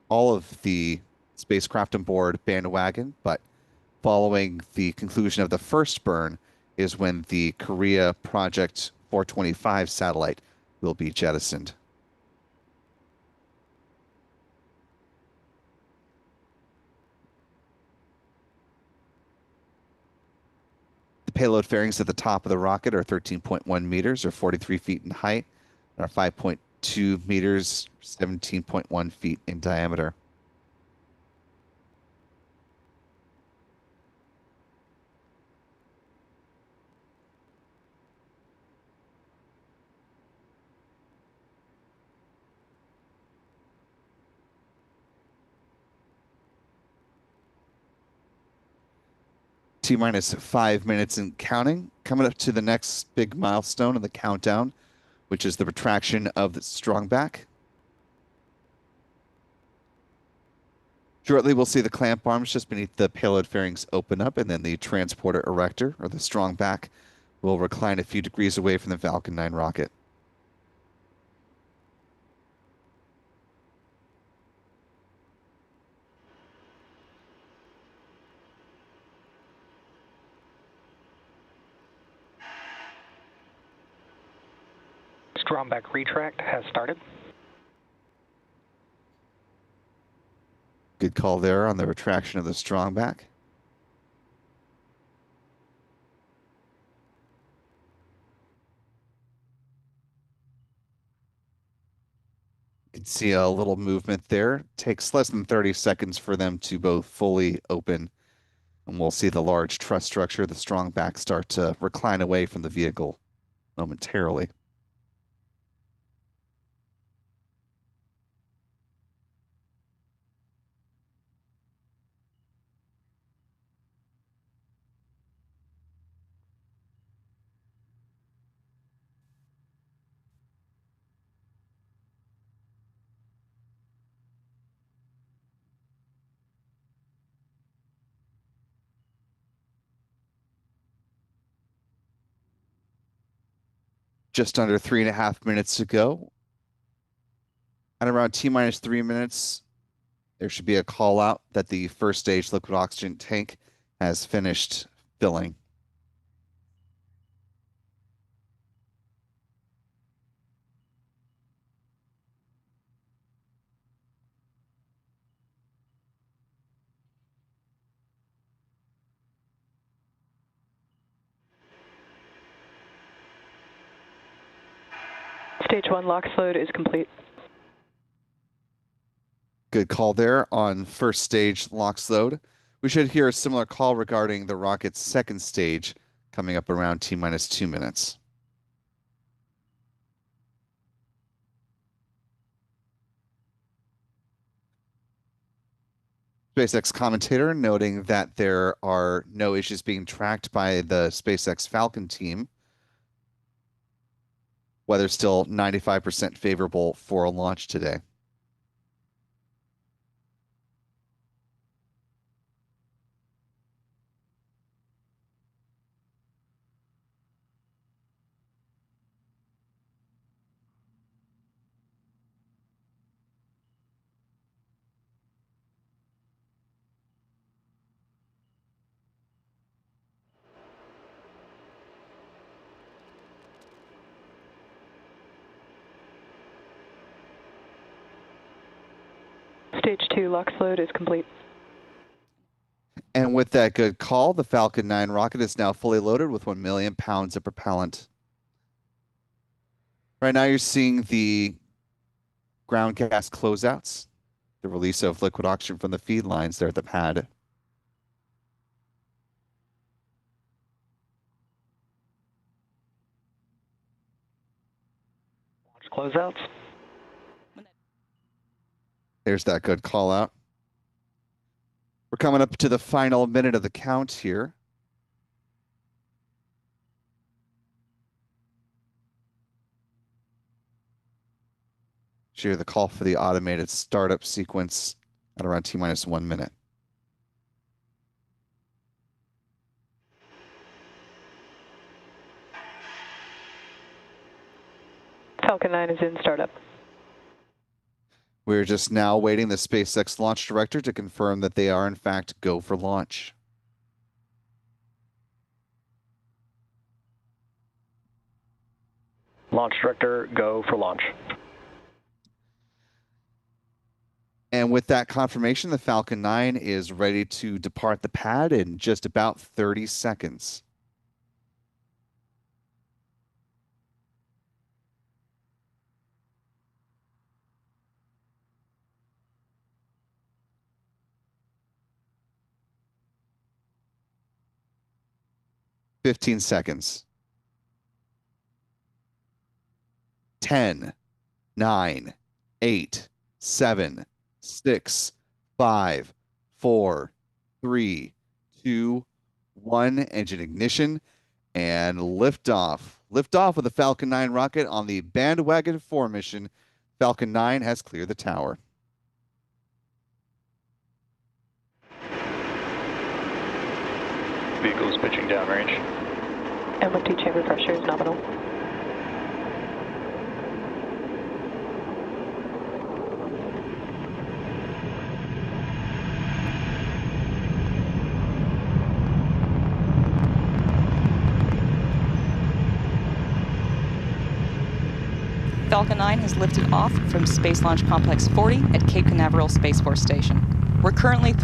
all of the spacecraft on board Bandwagon, but following the conclusion of the first burn is when the Korea Project 425 satellite will be jettisoned. The payload fairings at the top of the rocket are 13.1 meters or 43 feet in height and are 5.2 meters, 17.1 feet in diameter. T-minus 5 minutes and counting. Coming up to the next big milestone in the countdown, which is the retraction of the strongback. Shortly, we'll see the clamp arms just beneath the payload fairings open up, and then the transporter erector, or the strongback, will recline a few degrees away from the Falcon 9 rocket. Strongback retract has started. Good call there on the retraction of the strongback. You can see a little movement there. Takes less than 30 seconds for them to both fully open. And we'll see the large truss structure, the strongback, start to recline away from the vehicle momentarily. Just under 3.5 minutes to go. At around T-minus 3 minutes, there should be a call out that the first stage liquid oxygen tank has finished filling. Stage 1 LOX load is complete. Good call there on first stage LOX load. We should hear a similar call regarding the rocket's second stage coming up around T-minus 2 minutes. SpaceX commentator noting that there are no issues being tracked by the SpaceX Falcon team. Weather still 95% favorable for a launch today. Stage 2 LOX load is complete. And with that good call, the Falcon 9 rocket is now fully loaded with 1 million pounds of propellant. Right now you're seeing the ground gas closeouts, the release of liquid oxygen from the feed lines there at the pad. Launch closeouts. There's that good call out. We're coming up to the final minute of the count here. Share the call for the automated startup sequence at around T-minus 1 minute. Falcon 9 is in startup. We're just now waiting the SpaceX launch director to confirm that they are in fact go for launch. Launch director, go for launch. And with that confirmation, the Falcon 9 is ready to depart the pad in just about 30 seconds. "15 seconds. 10, 9, 8, 7, 6, 5, 4, 3, 2, 1. Engine ignition and liftoff. Liftoff with the Falcon 9 rocket on the Bandwagon 4 mission. Falcon 9 has cleared the tower. Vehicles pitching downrange. MOT chamber pressure is nominal. Falcon 9 has lifted off from Space Launch Complex 40 at Cape Canaveral Space Force Station. We're currently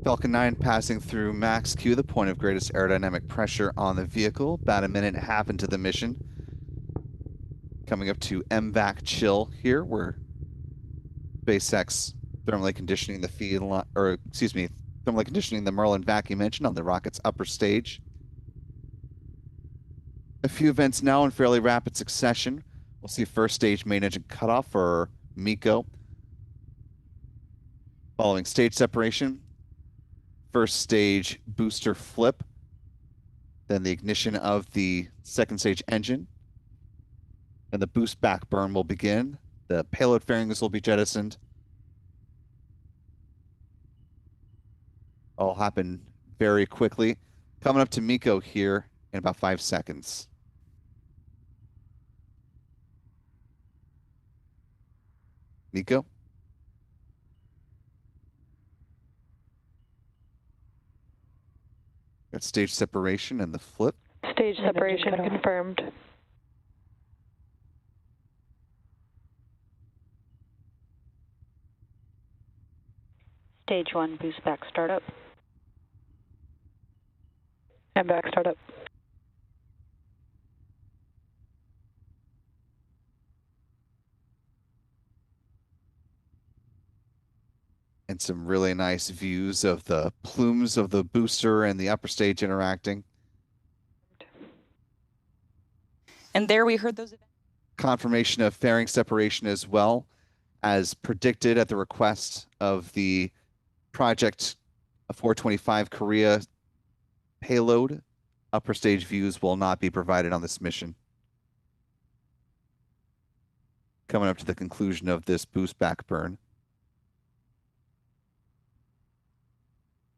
Falcon 9 passing through max Q, the point of greatest aerodynamic pressure on the vehicle, about a minute and a half into the mission. Coming up to MVAC chill here, where SpaceX thermally conditioning the thermally conditioning the Merlin vacuum engine on the rocket's upper stage. A few events now in fairly rapid succession. We'll see first stage main engine cutoff for MECO. Following stage separation, first stage booster flip, then the ignition of the second stage engine, and the boost back burn will begin. The payload fairings will be jettisoned. All happen very quickly. Coming up to MECO here in about 5 seconds. MECO. Got stage separation and the flip. Stage separation confirmed. Stage 1 boost back startup. And back startup. And some really nice views of the plumes of the booster and the upper stage interacting. And there we heard those. Confirmation of fairing separation as well, as predicted at the request of the Project 425 Korea payload Upper stage views will not be provided on this mission. Coming up to the conclusion of this boost back burn.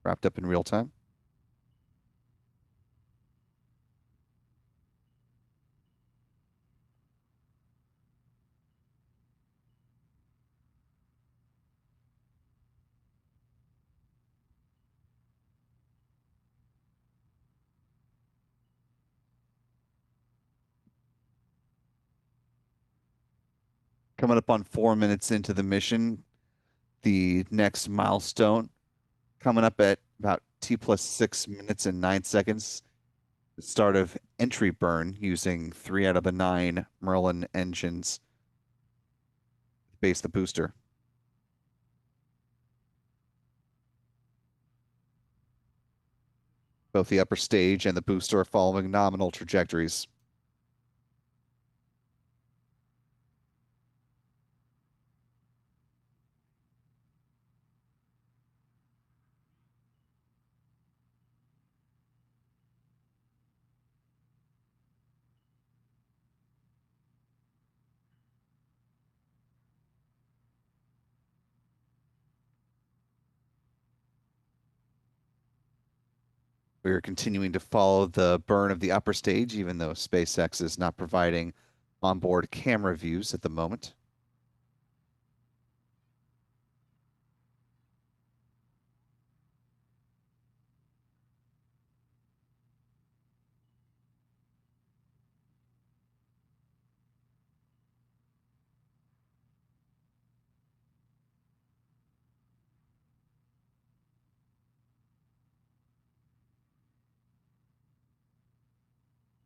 Wrapped up in real time. Coming up on 4 minutes into the mission, the next milestone coming up at about T plus 6 minutes and 9 seconds. The start of entry burn using 3 out of the 9 Merlin engines to base the booster. Both the upper stage and the booster are following nominal trajectories. We are continuing to follow the burn of the upper stage, even though SpaceX is not providing onboard camera views at the moment.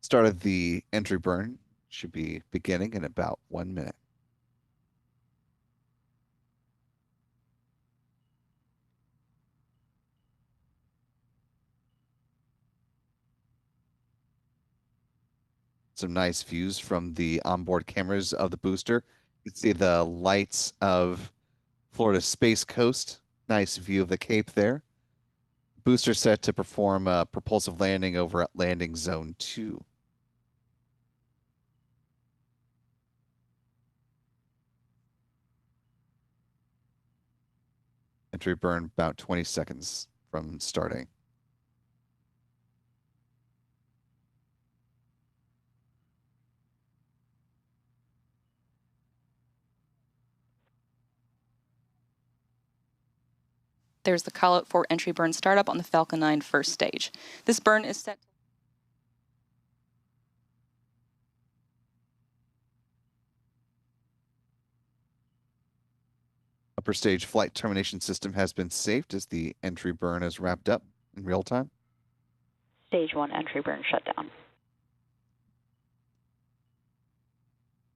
Start of the entry burn should be beginning in about 1 minute. Some nice views from the onboard cameras of the booster. You can see the lights of Florida's Space Coast. Nice view of the Cape there. Booster set to perform a propulsive landing over at landing zone 2. Entry burn about 20 seconds from starting. There's the call out for entry burn startup on the Falcon 9 first stage. This burn is set. Upper stage flight termination system has been saved as the entry burn is wrapped up in real time. Stage 1 entry burn shut down.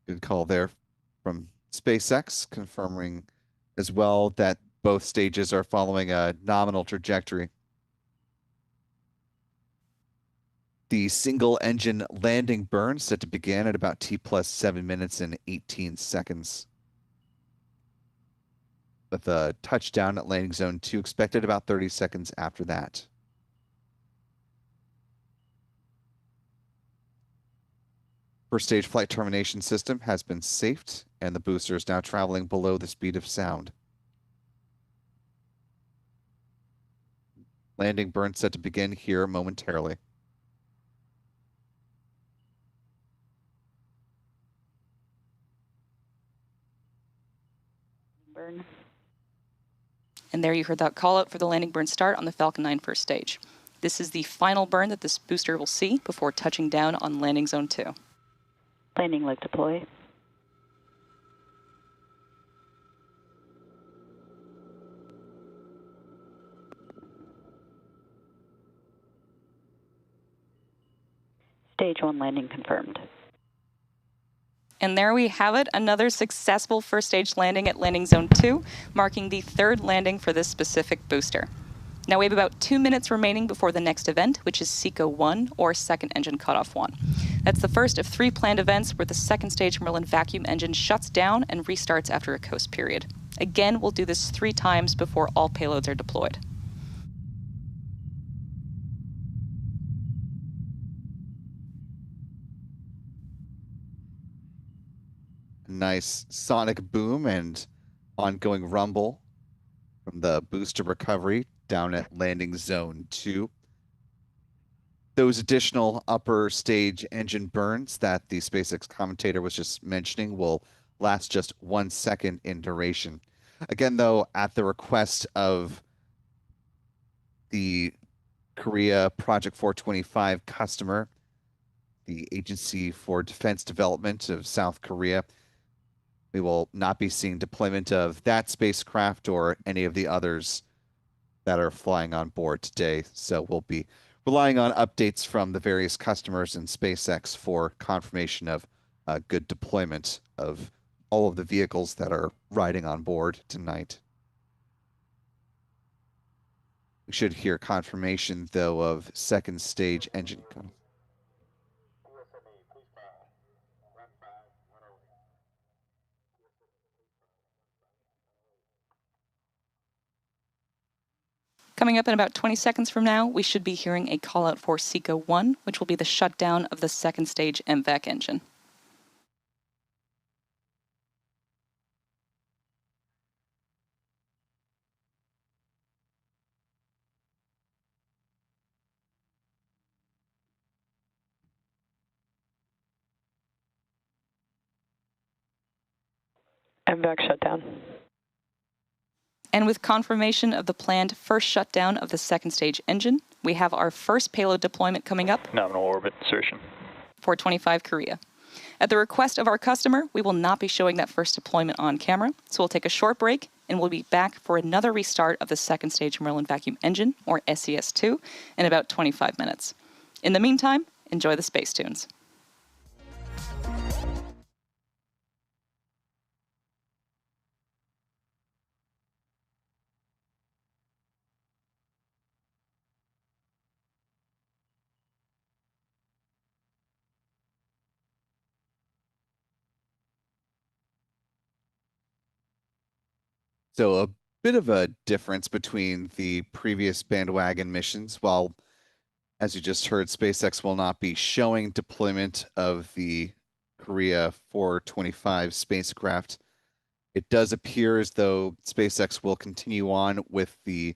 Good call there from SpaceX, confirming as well that both stages are following a nominal trajectory. The single engine landing burn set to begin at about T plus 7 minutes and 18 seconds. With a touchdown at landing zone 2 expected about 30 seconds after that. First stage flight termination system has been safed, and the booster is now traveling below the speed of sound. Landing burn set to begin here momentarily. Burn. And there you heard that call out for the landing burn start on the Falcon 9 first stage. This is the final burn that this booster will see before touching down on landing zone 2. Landing leg deploy. Stage 1 landing confirmed. And there we have it, another successful first stage landing at landing zone 2, marking the 3rd landing for this specific booster. Now we have about 2 minutes remaining before the next event, which is SECO 1, or Second Engine Cutoff 1. That's the first of 3 planned events where the second stage Merlin vacuum engine shuts down and restarts after a coast period. Again, we'll do this 3 times before all payloads are deployed. nice sonic boom and ongoing rumble from the booster recovery down at landing zone 2. Those additional upper stage engine burns that the SpaceX commentator was just mentioning will last just 1 second in duration. Again, though, at the request of the Korea Project 425 customer, the Agency for Defense Development of South Korea, we will not be seeing deployment of that spacecraft or any of the others that are flying on board today. So we'll be relying on updates from the various customers and SpaceX for confirmation of good deployment of all of the vehicles that are riding on board tonight. We should hear confirmation, though, of second stage engine. Coming up in about 20 seconds from now, we should be hearing a call out for SECO 1, which will be the shutdown of the second stage MVAC engine. MVAC shutdown. And with confirmation of the planned first shutdown of the second stage engine, we have our first payload deployment coming up. Nominal orbit insertion. 425 Korea. At the request of our customer, we will not be showing that first deployment on camera, so we'll take a short break and we'll be back for another restart of the second stage Merlin vacuum engine, or SES2, in about 25 minutes. In the meantime, enjoy the space tunes. So a bit of a difference between the previous Bandwagon missions. While, as you just heard, SpaceX will not be showing deployment of the Korea 425 spacecraft, it does appear as though SpaceX will continue on with the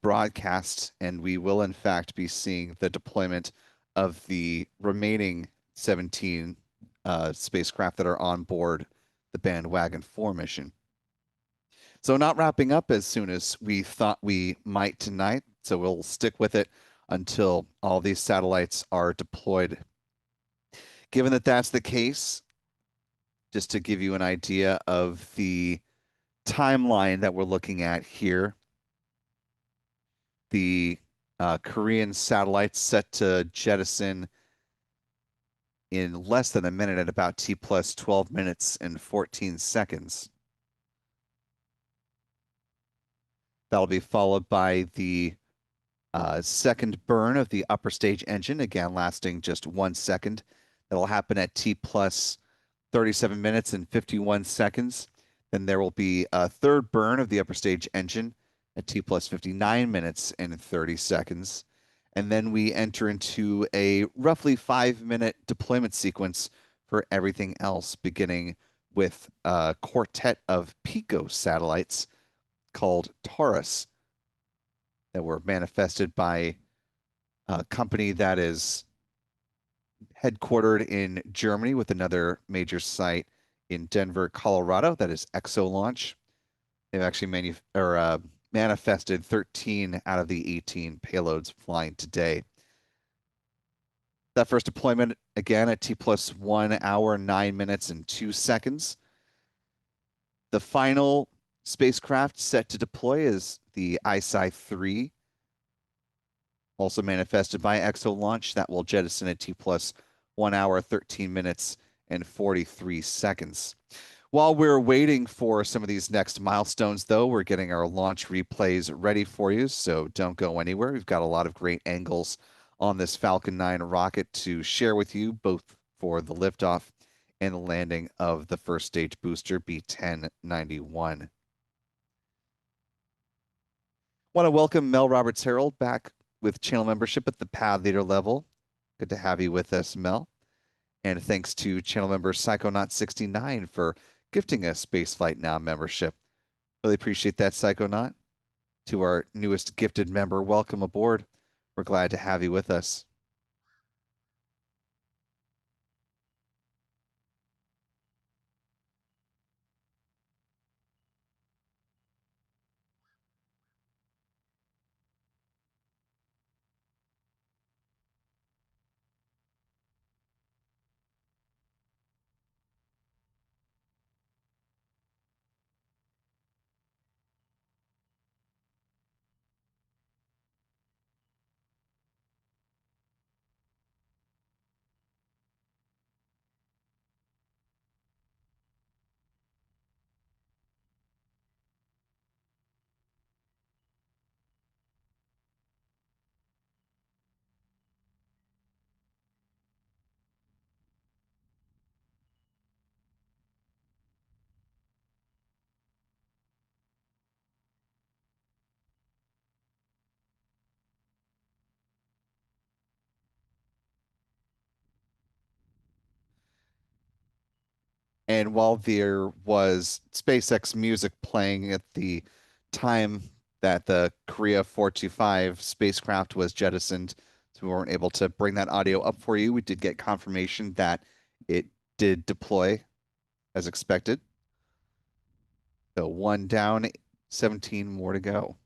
broadcast, and we will in fact be seeing the deployment of the remaining 17 spacecraft that are on board the Bandwagon 4 mission. So not wrapping up as soon as we thought we might tonight, so we'll stick with it until all these satellites are deployed. Given that that's the case, just to give you an idea of the timeline that we're looking at here, the Korean satellites set to jettison in less than a minute at about T plus 12 minutes and 14 seconds. That'll be followed by the second burn of the upper stage engine, again lasting just 1 second. That'll happen at T plus 37 minutes and 51 seconds. Then there will be a third burn of the upper stage engine at T plus 59 minutes and 30 seconds. And then we enter into a roughly 5-minute deployment sequence for everything else, beginning with a quartet of Pico satellites called Taurus that were manifested by a company that is headquartered in Germany with another major site in Denver, Colorado. That is ExoLaunch. They've actually manifested 13 out of the 18 payloads flying today. That first deployment, again, at T plus 1 hour, 9 minutes, and 2 seconds. The final spacecraft set to deploy is the ISI-3, also manifested by ExoLaunch. That will jettison at T plus 1 hour, 13 minutes, and 43 seconds. While we're waiting for some of these next milestones, though, we're getting our launch replays ready for you, so don't go anywhere. We've got a lot of great angles on this Falcon 9 rocket to share with you, both for the liftoff and the landing of the first stage booster, B1091. Want to welcome Mel Roberts-Harold back with channel membership at the pad leader level. Good to have you with us, Mel. And thanks to channel member Psychonaut69 for gifting us Spaceflight Now membership. Really appreciate that, Psychonaut. To our newest gifted member, welcome aboard. We're glad to have you with us. And while there was SpaceX music playing at the time that the Korea 425 spacecraft was jettisoned, so we weren't able to bring that audio up for you, we did get confirmation that it did deploy as expected. So 1 down, 17 more to go.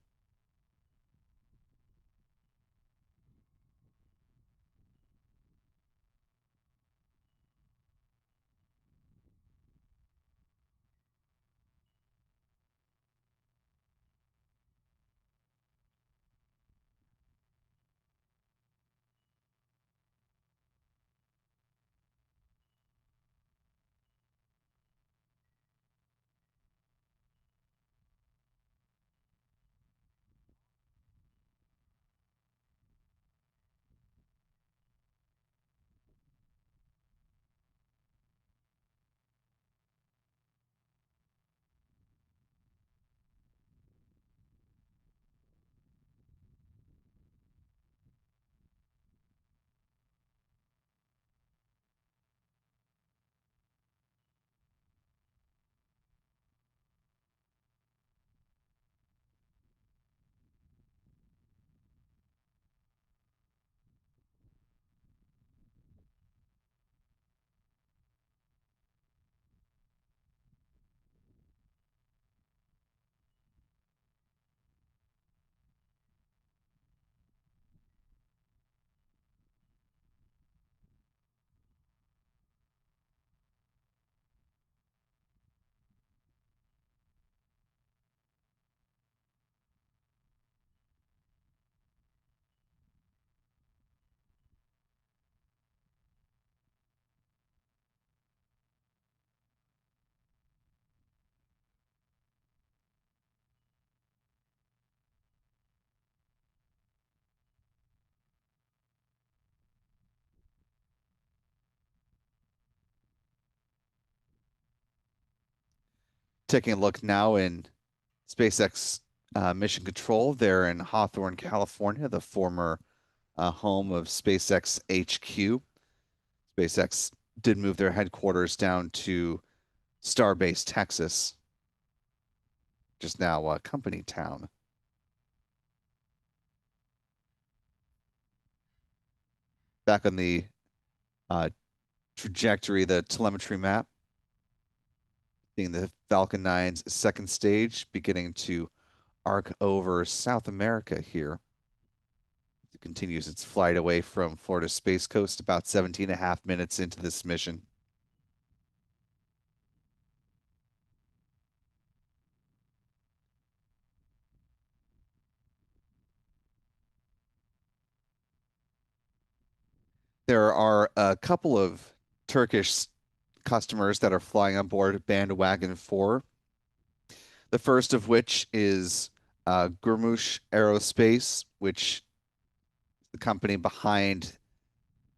Taking a look now in SpaceX mission control. They're in Hawthorne, California, the former home of SpaceX HQ. SpaceX did move their headquarters down to Starbase, Texas, just now Company Town. Back on the trajectory, the telemetry map, seeing the Falcon 9's second stage beginning to arc over South America here. It continues its flight away from Florida Space Coast about 17.5 minutes into this mission. There are a couple of Turkish customers that are flying on board Bandwagon 4. The first of which is Gurmush Aerospace, which is the company behind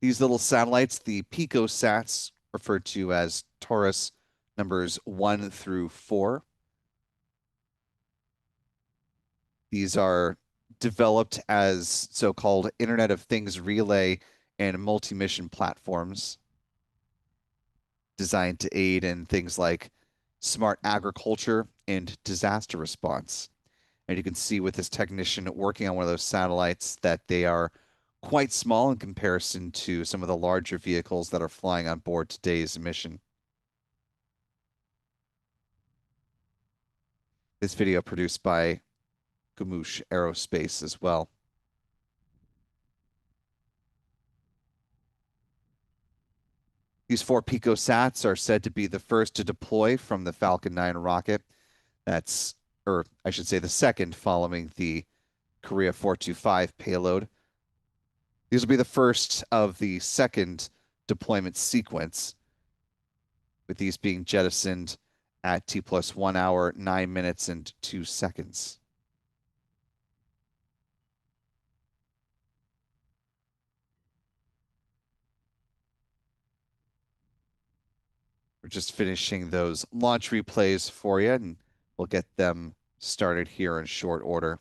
these little satellites, the picosats, referred to as Taurus numbers 1 through 4. These are developed as so-called Internet of Things relay and multi-mission platforms. designed to aid in things like smart agriculture and disaster response. And you can see with this technician working on one of those satellites that they are quite small in comparison to some of the larger vehicles that are flying on board today's mission. This video produced by Gamoosh Aerospace as well. These 4 picosats are said to be the first to deploy from the Falcon 9 rocket. That's, or I should say, the second following the Korea 425 payload. These will be the first of the second deployment sequence, with these being jettisoned at T+1 hour, 9 minutes, and 2 seconds. We're just finishing those launch replays for you, and we'll get them started here in short order.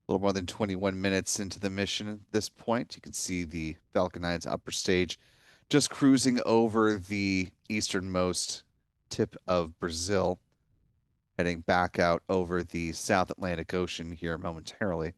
A little more than 21 minutes into the mission at this point. You can see the Falcon 9's upper stage just cruising over the easternmost tip of Brazil, heading back out over the South Atlantic Ocean here momentarily.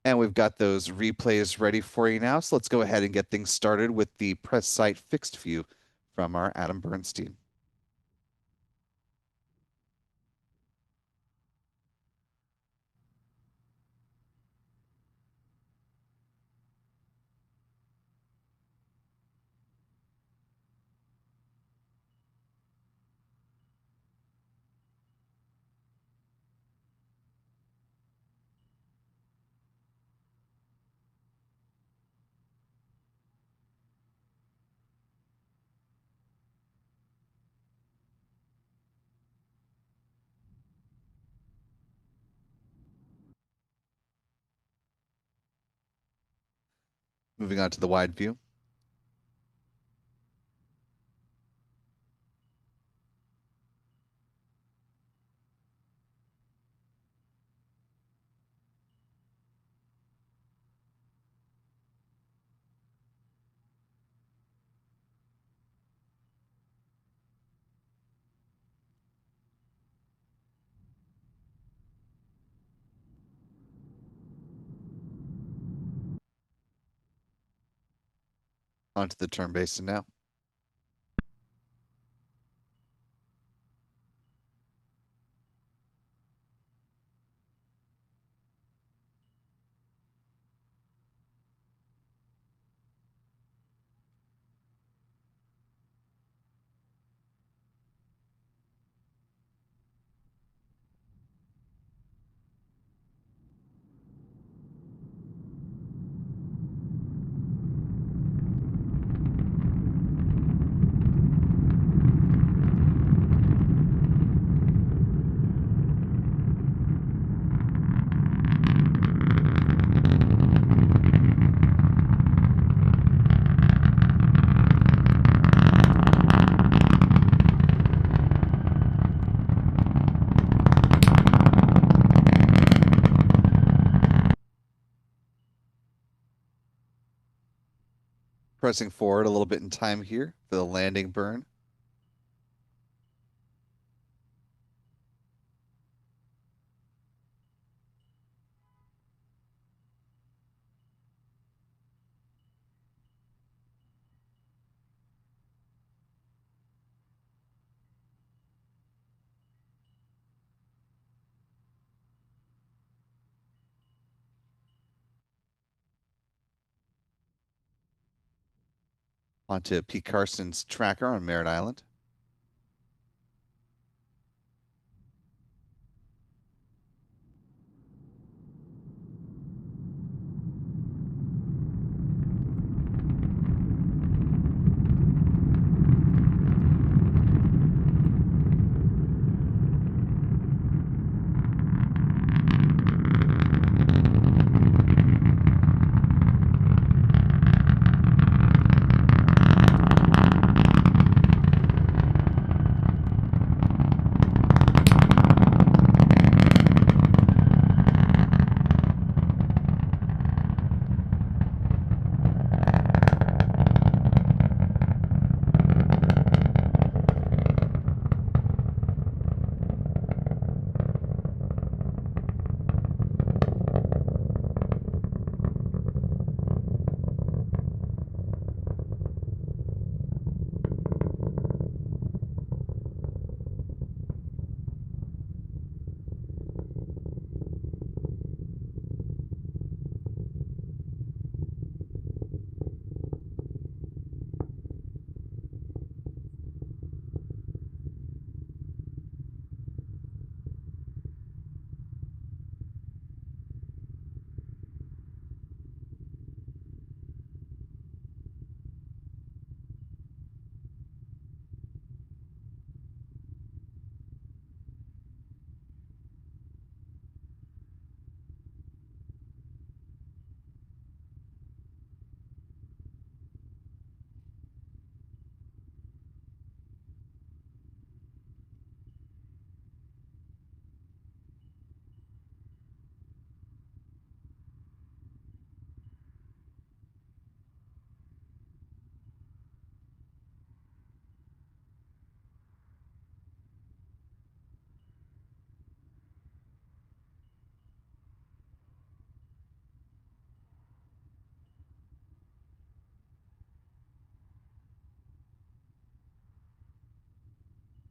And we've got those replays ready for you now. So let's go ahead and get things started with the press site fixed view from our Adam Bernstein. Moving on to the wide view. Onto the turn basin now. Pressing forward a little bit in time here for the landing burn. Onto Pete Carson's tracker on Merritt Island.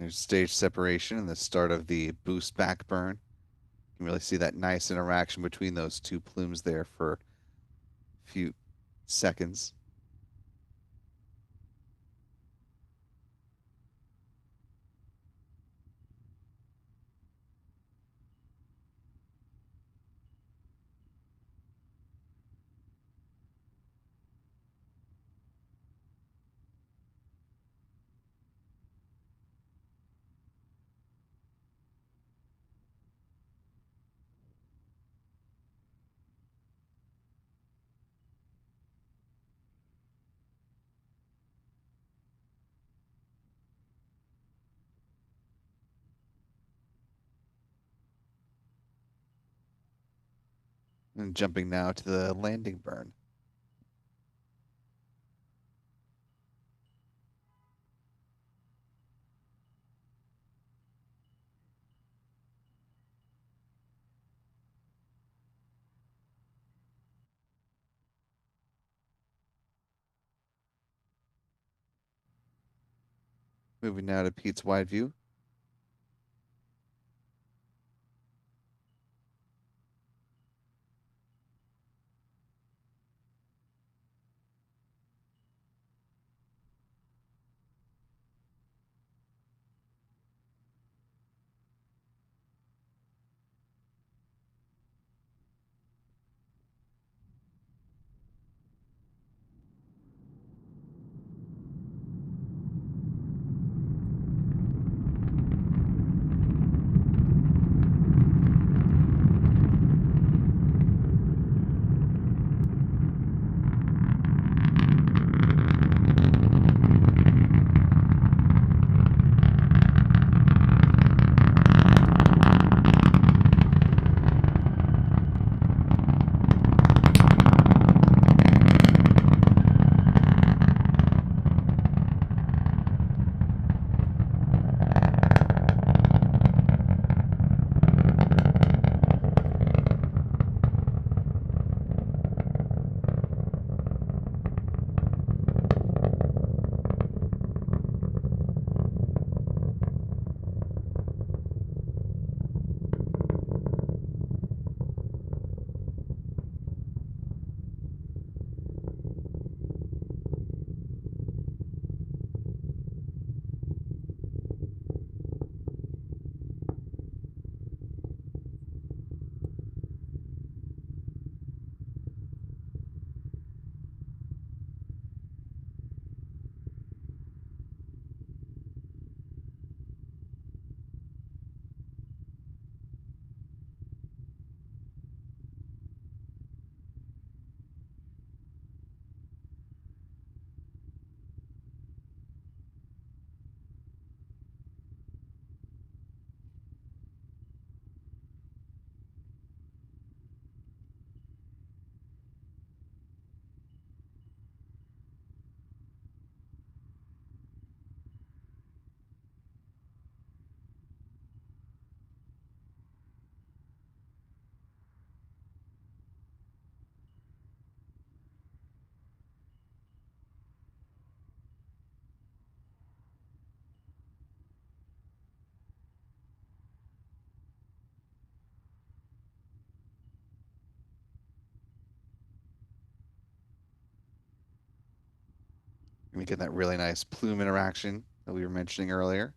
There's stage separation and the start of the boost back burn. You can really see that nice interaction between those two plumes there for a few seconds. And jumping now to the landing burn. Moving now to Pete's wide view. We get that really nice plume interaction that we were mentioning earlier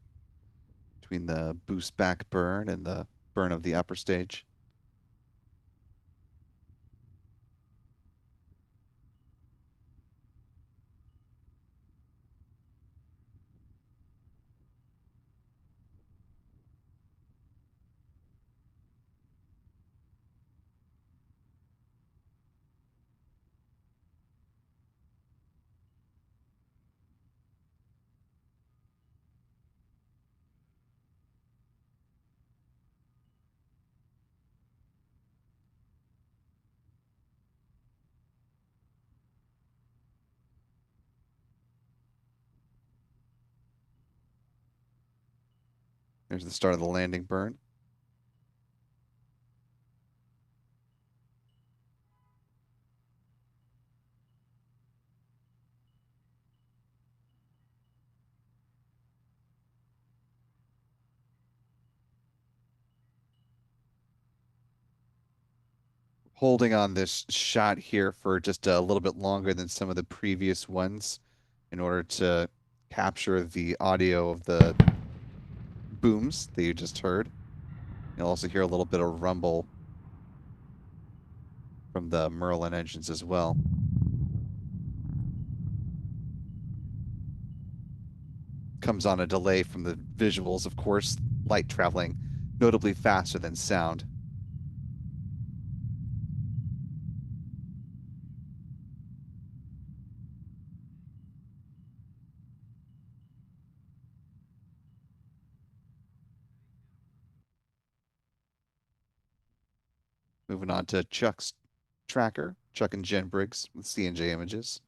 between the boost back burn and the burn of the upper stage. There's the start of the landing burn. Holding on this shot here for just a little bit longer than some of the previous ones in order to capture the audio of the booms that you just heard. You'll also hear a little bit of rumble from the Merlin engines as well. Comes on a delay from the visuals, of course, light traveling notably faster than sound. Moving on to Chuck's tracker, Chuck and Jen Briggs with CNJ Images.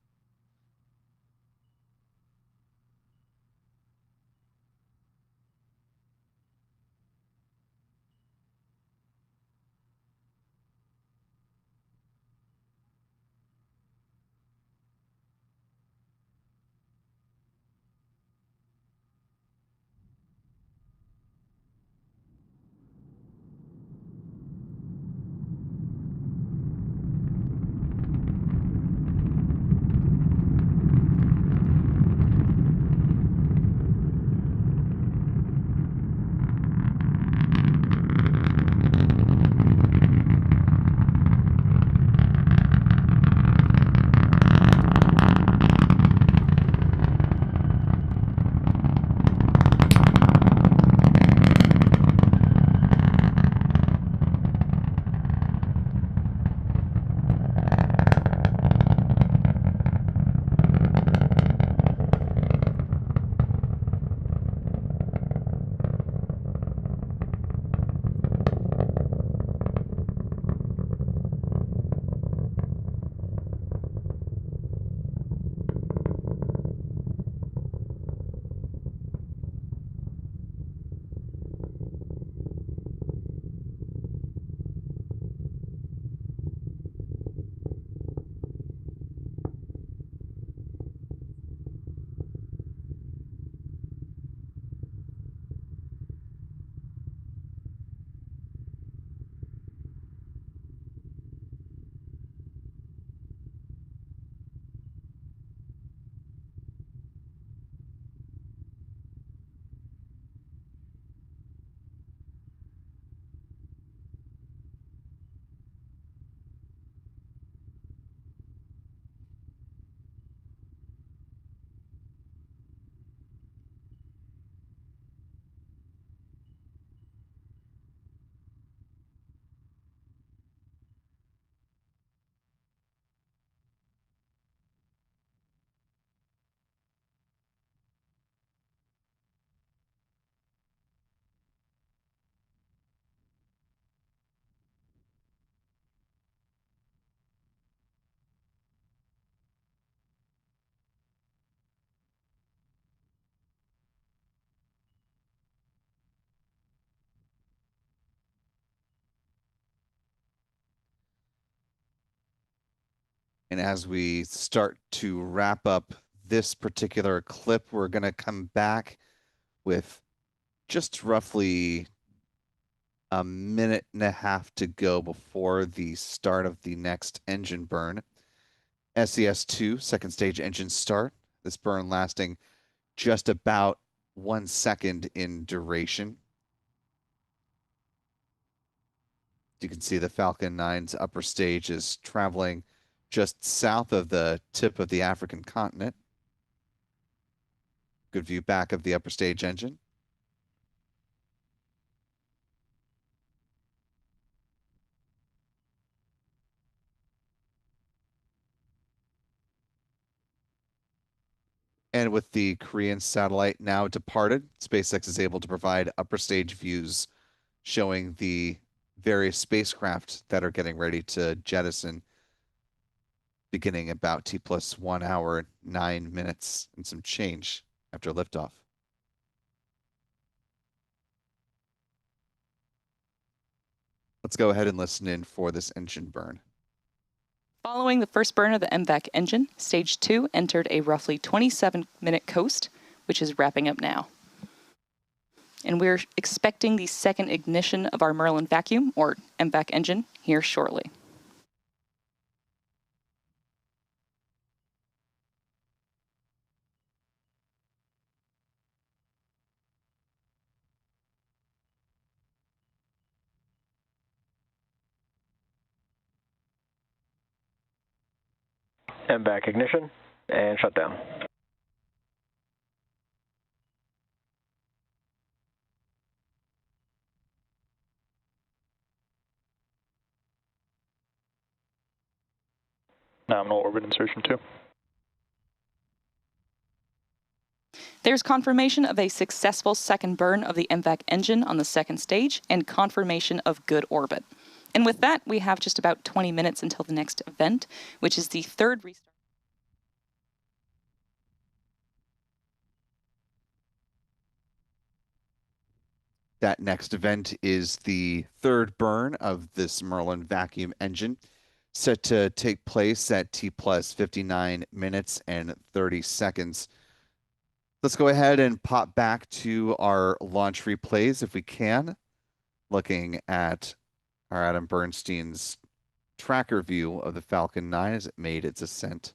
And as we start to wrap up this particular clip, we're going to come back with just roughly a minute and a half to go before the start of the next engine burn. SES-2, second stage engine start. This burn lasting just about 1 second in duration. You can see the Falcon 9's upper stage is traveling just south of the tip of the African continent. Good view back of the upper stage engine. And with the Korean satellite now departed, SpaceX is able to provide upper stage views showing the various spacecraft that are getting ready to jettison, beginning about T+1 hour, 9 minutes, and some change after liftoff. Let's go ahead and listen in for this engine burn. Following the first burn of the MVAC engine, Stage 2 entered a roughly 27-minute coast, which is wrapping up now. And we're expecting the second ignition of our Merlin vacuum, or MVAC engine, here shortly. MVAC ignition and shutdown. Nominal orbit insertion 2. There's confirmation of a successful second burn of the MVAC engine on the second stage and confirmation of good orbit. And with that, we have just about 20 minutes until the next event, which is the third restart. That next event is the third burn of this Merlin vacuum engine, set to take place at T plus 59 minutes and 30 seconds. Let's go ahead and pop back to our launch replays if we can, looking at our Adam Bernstein's tracker view of the Falcon 9 as it made its ascent.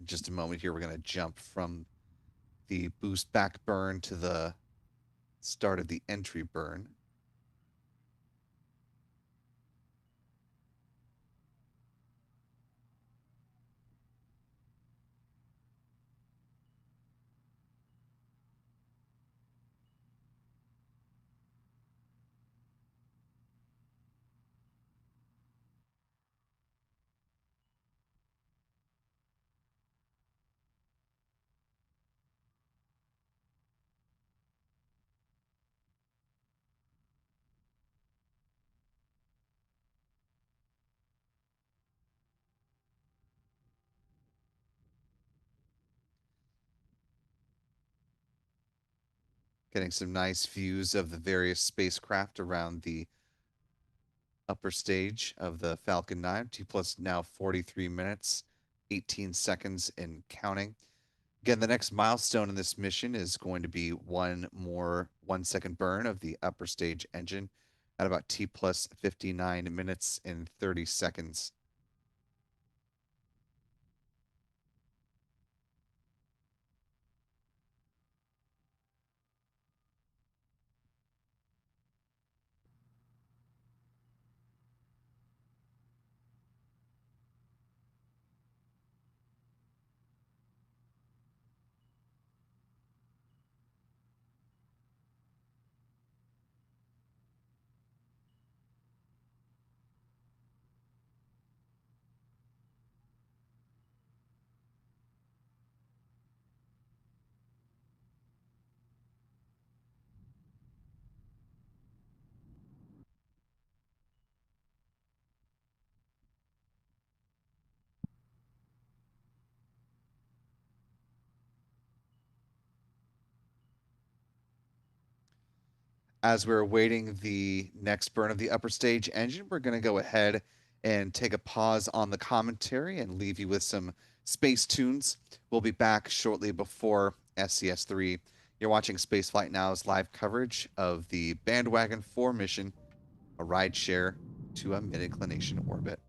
In just a moment here, we're going to jump from the boost back burn to the start of the entry burn. Getting some nice views of the various spacecraft around the upper stage of the Falcon 9. T plus now 43 minutes, 18 seconds and counting. Again, the next milestone in this mission is going to be one more 1 second burn of the upper stage engine at about T plus 59 minutes and 30 seconds. As we're awaiting the next burn of the upper stage engine, we're going to go ahead and take a pause on the commentary and leave you with some space tunes. We'll be back shortly before SCS-3. You're watching Spaceflight Now's live coverage of the Bandwagon 4 mission, a rideshare to a mid-inclination orbit.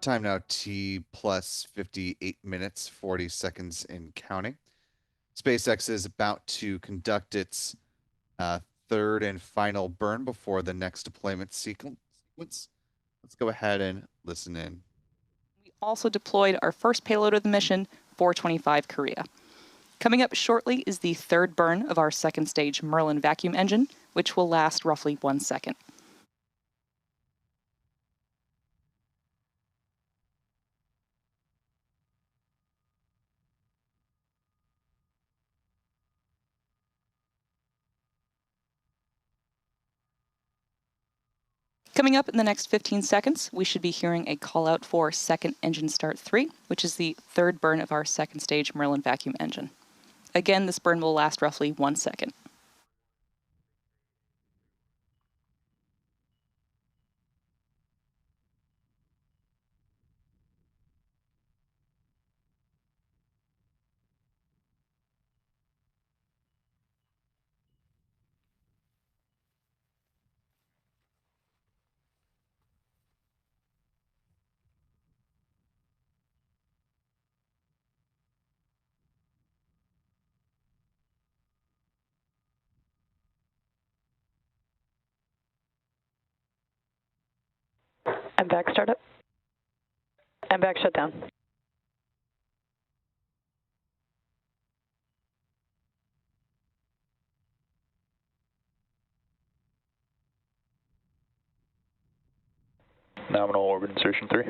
time now, T plus 58 minutes, 40 seconds and counting. SpaceX is about to conduct its third and final burn before the next deployment sequence. Let's go ahead and listen in. We also deployed our first payload of the mission, 425 Korea. Coming up shortly is the third burn of our second stage Merlin vacuum engine, which will last roughly 1 second. Coming up in the next 15 seconds, we should be hearing a call out for second engine start 3, which is the third burn of our second stage Merlin vacuum engine. Again, this burn will last roughly 1 second. MVAC startup. MVAC shutdown. Nominal orbit insertion 3.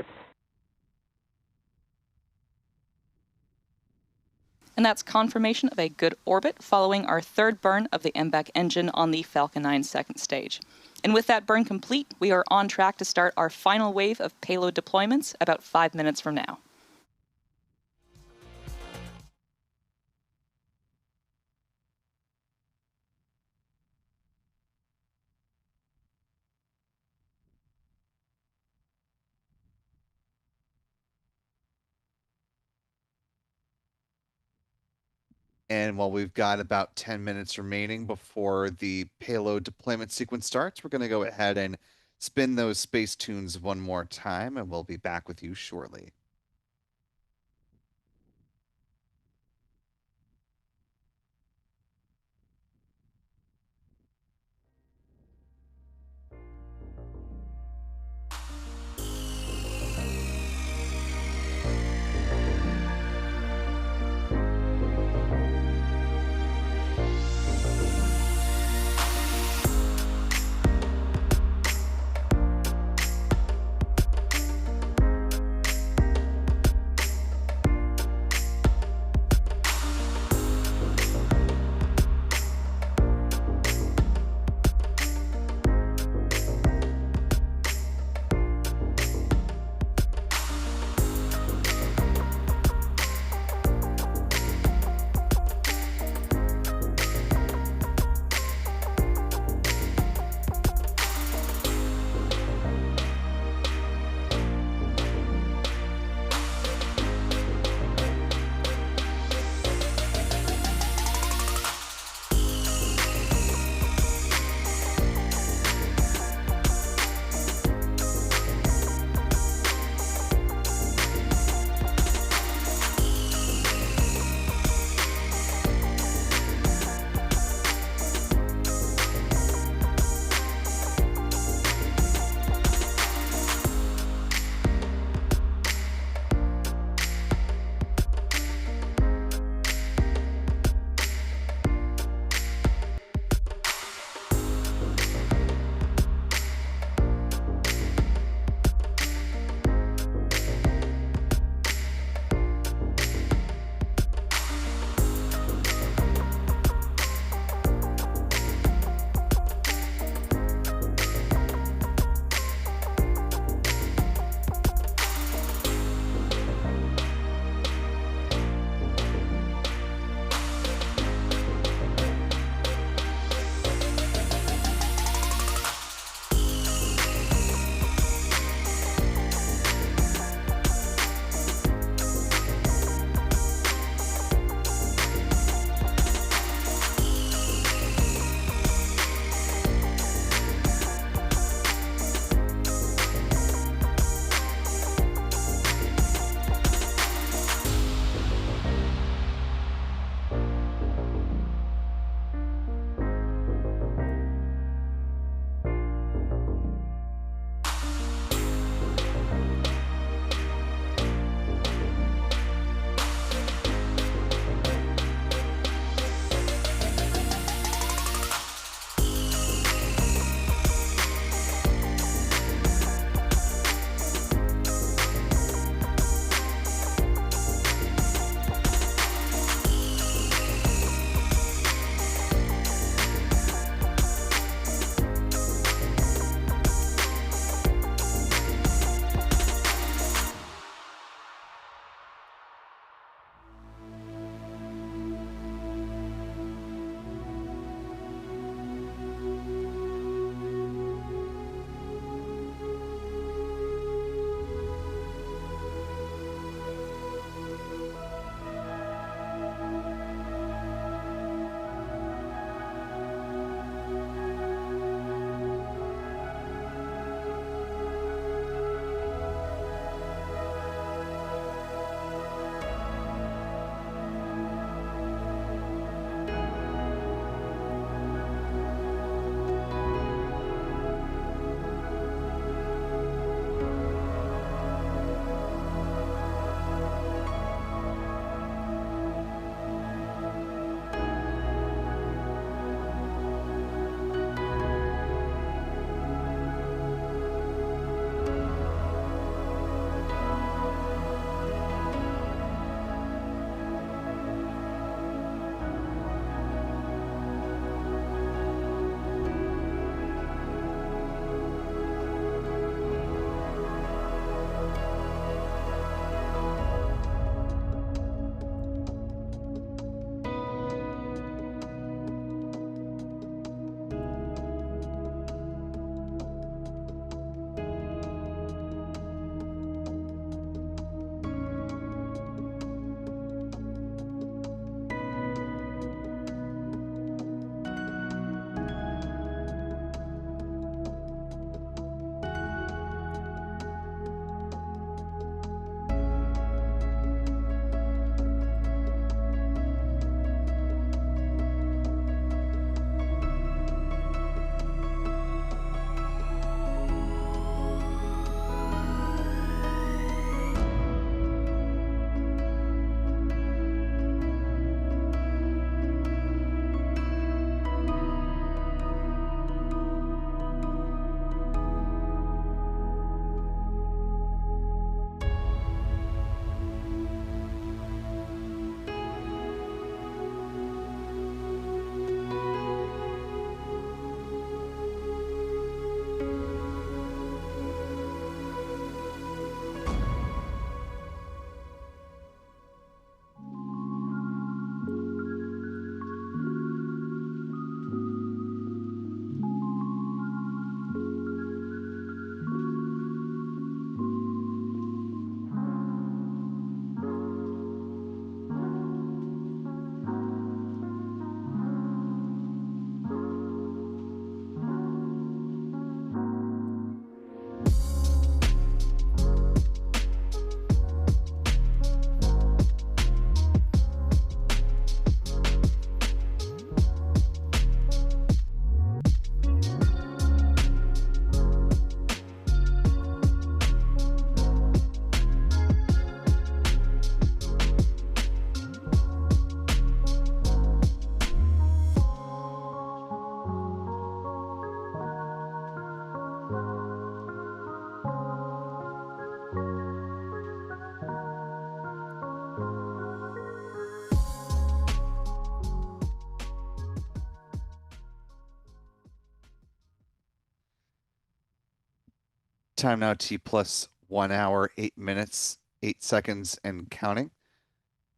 And that's confirmation of a good orbit following our third burn of the MVAC engine on the Falcon 9 second stage. And with that burn complete, we are on track to start our final wave of payload deployments about 5 minutes from now. And while we've got about 10 minutes remaining before the payload deployment sequence starts, we're going to go ahead and spin those space tunes one more time, and we'll be back with you shortly. Time now T plus 1 hour, 8 minutes, 8 seconds, and counting.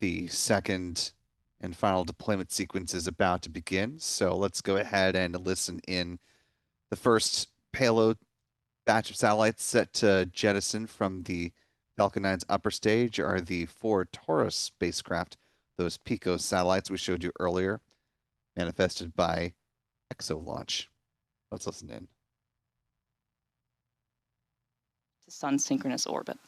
The second and final deployment sequence is about to begin. So let's go ahead and listen in. The first payload batch of satellites set to jettison from the Falcon 9's upper stage are the 4 Taurus spacecraft, those Pico satellites we showed you earlier, manifested by ExoLaunch. Let's listen in. To Sun synchronous orbit.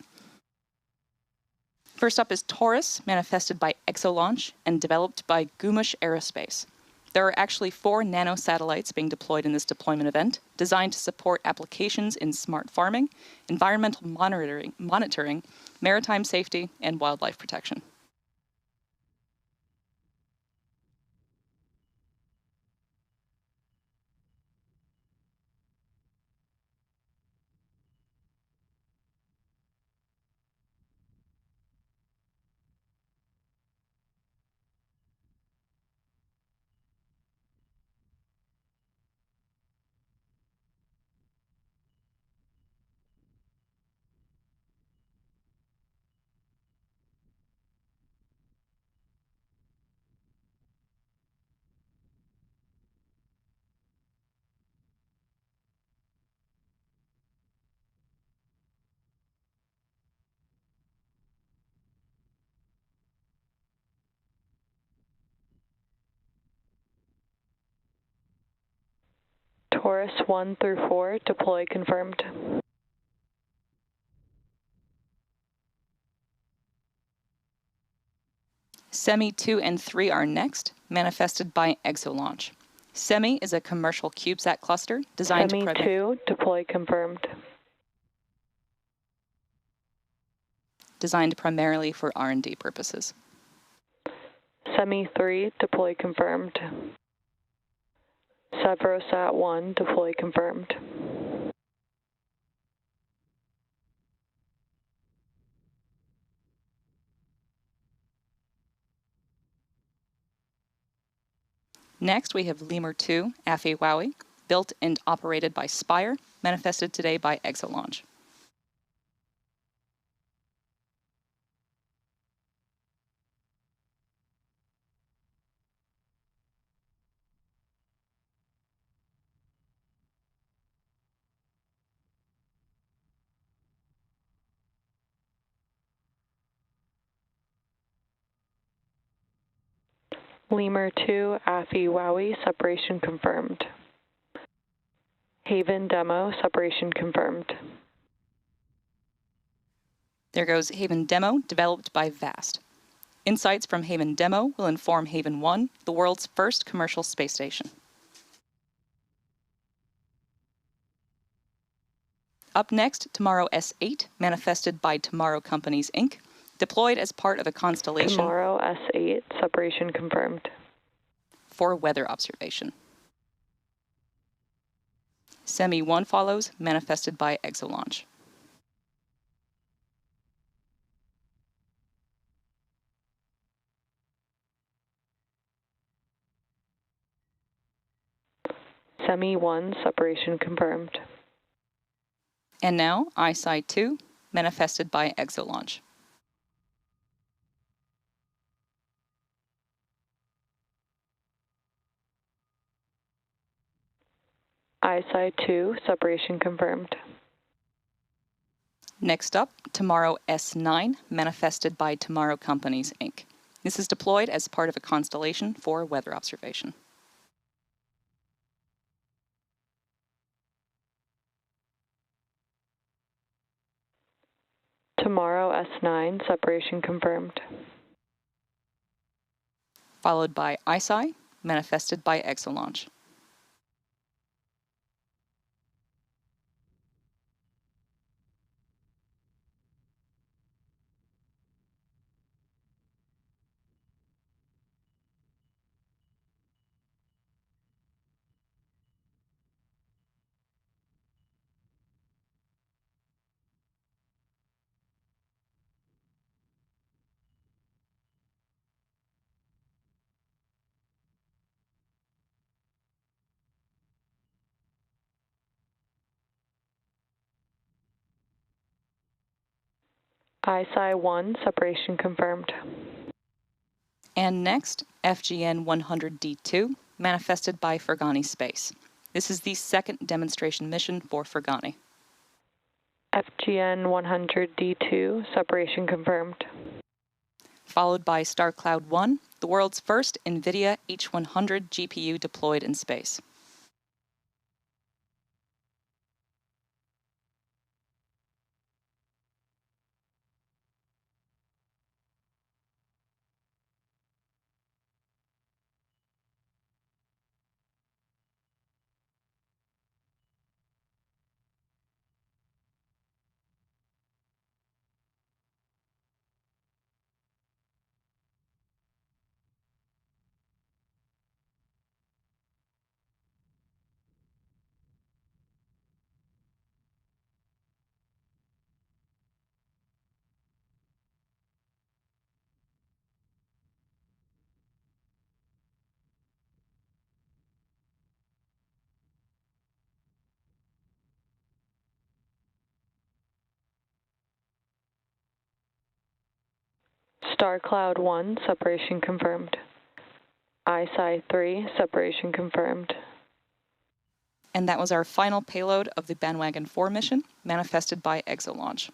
First up is Taurus, manifested by ExoLaunch and developed by Gumish Aerospace. There are actually 4 nanosatellites being deployed in this deployment event, designed to support applications in smart farming, environmental monitoring, maritime safety, and wildlife protection. Taurus 1 through 4, deploy confirmed. SEMI 2 and 3 are next, manifested by ExoLaunch. SEMI is a commercial CubeSat cluster designed SEMI to 2, deploy confirmed. designed primarily for R&D purposes. SEMI 3, deploy confirmed. Sevrosat 1, deploy confirmed. Next, we have Lemur 2, Afi Wowie, built and operated by Spire, manifested today by ExoLaunch. Lemur 2, Afi Wowie, separation confirmed. Haven demo, separation confirmed. There goes Haven Demo, developed by VAST. Insights from Haven Demo will inform Haven 1, the world's first commercial space station. Up next, Tomorrow S8, manifested by Tomorrow Companies, Inc., deployed as part of a constellation Tomorrow S8, separation confirmed. for weather observation. SEMI 1 follows, manifested by ExoLaunch. SEMI 1, separation confirmed. And now, ISI 2, manifested by ExoLaunch. ISI 2, separation confirmed. Next up, Tomorrow S9, manifested by Tomorrow Companies, Inc. This is deployed as part of a constellation for weather observation. Tomorrow S9, separation confirmed. Followed by ISI, manifested by ExoLaunch. ISI-1, separation confirmed. And next, FGN 100D2, manifested by Fergani Space. This is the second demonstration mission for Fergani. FGN 100D2, separation confirmed. Followed by StarCloud 1, the world's first NVIDIA H100 GPU deployed in space. StarCloud 1, separation confirmed. ISI-3, separation confirmed. And that was our final payload of the Bandwagon 4 mission, manifested by ExoLaunch.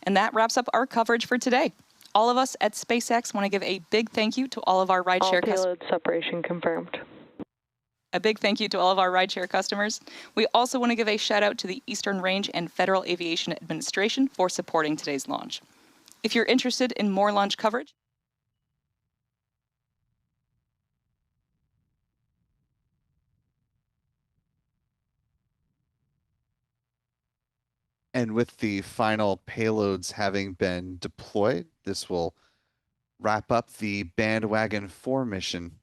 And that wraps up our coverage for today. All of us at SpaceX want to give a big thank you to all of our rideshare customers. All payload separation confirmed. A big thank you to all of our rideshare customers. We also want to give a shout out to the Eastern Range and Federal Aviation Administration for supporting today's launch. If you're interested in more launch coverage, And with the final payloads having been deployed, this will wrap up the Bandwagon 4 mission.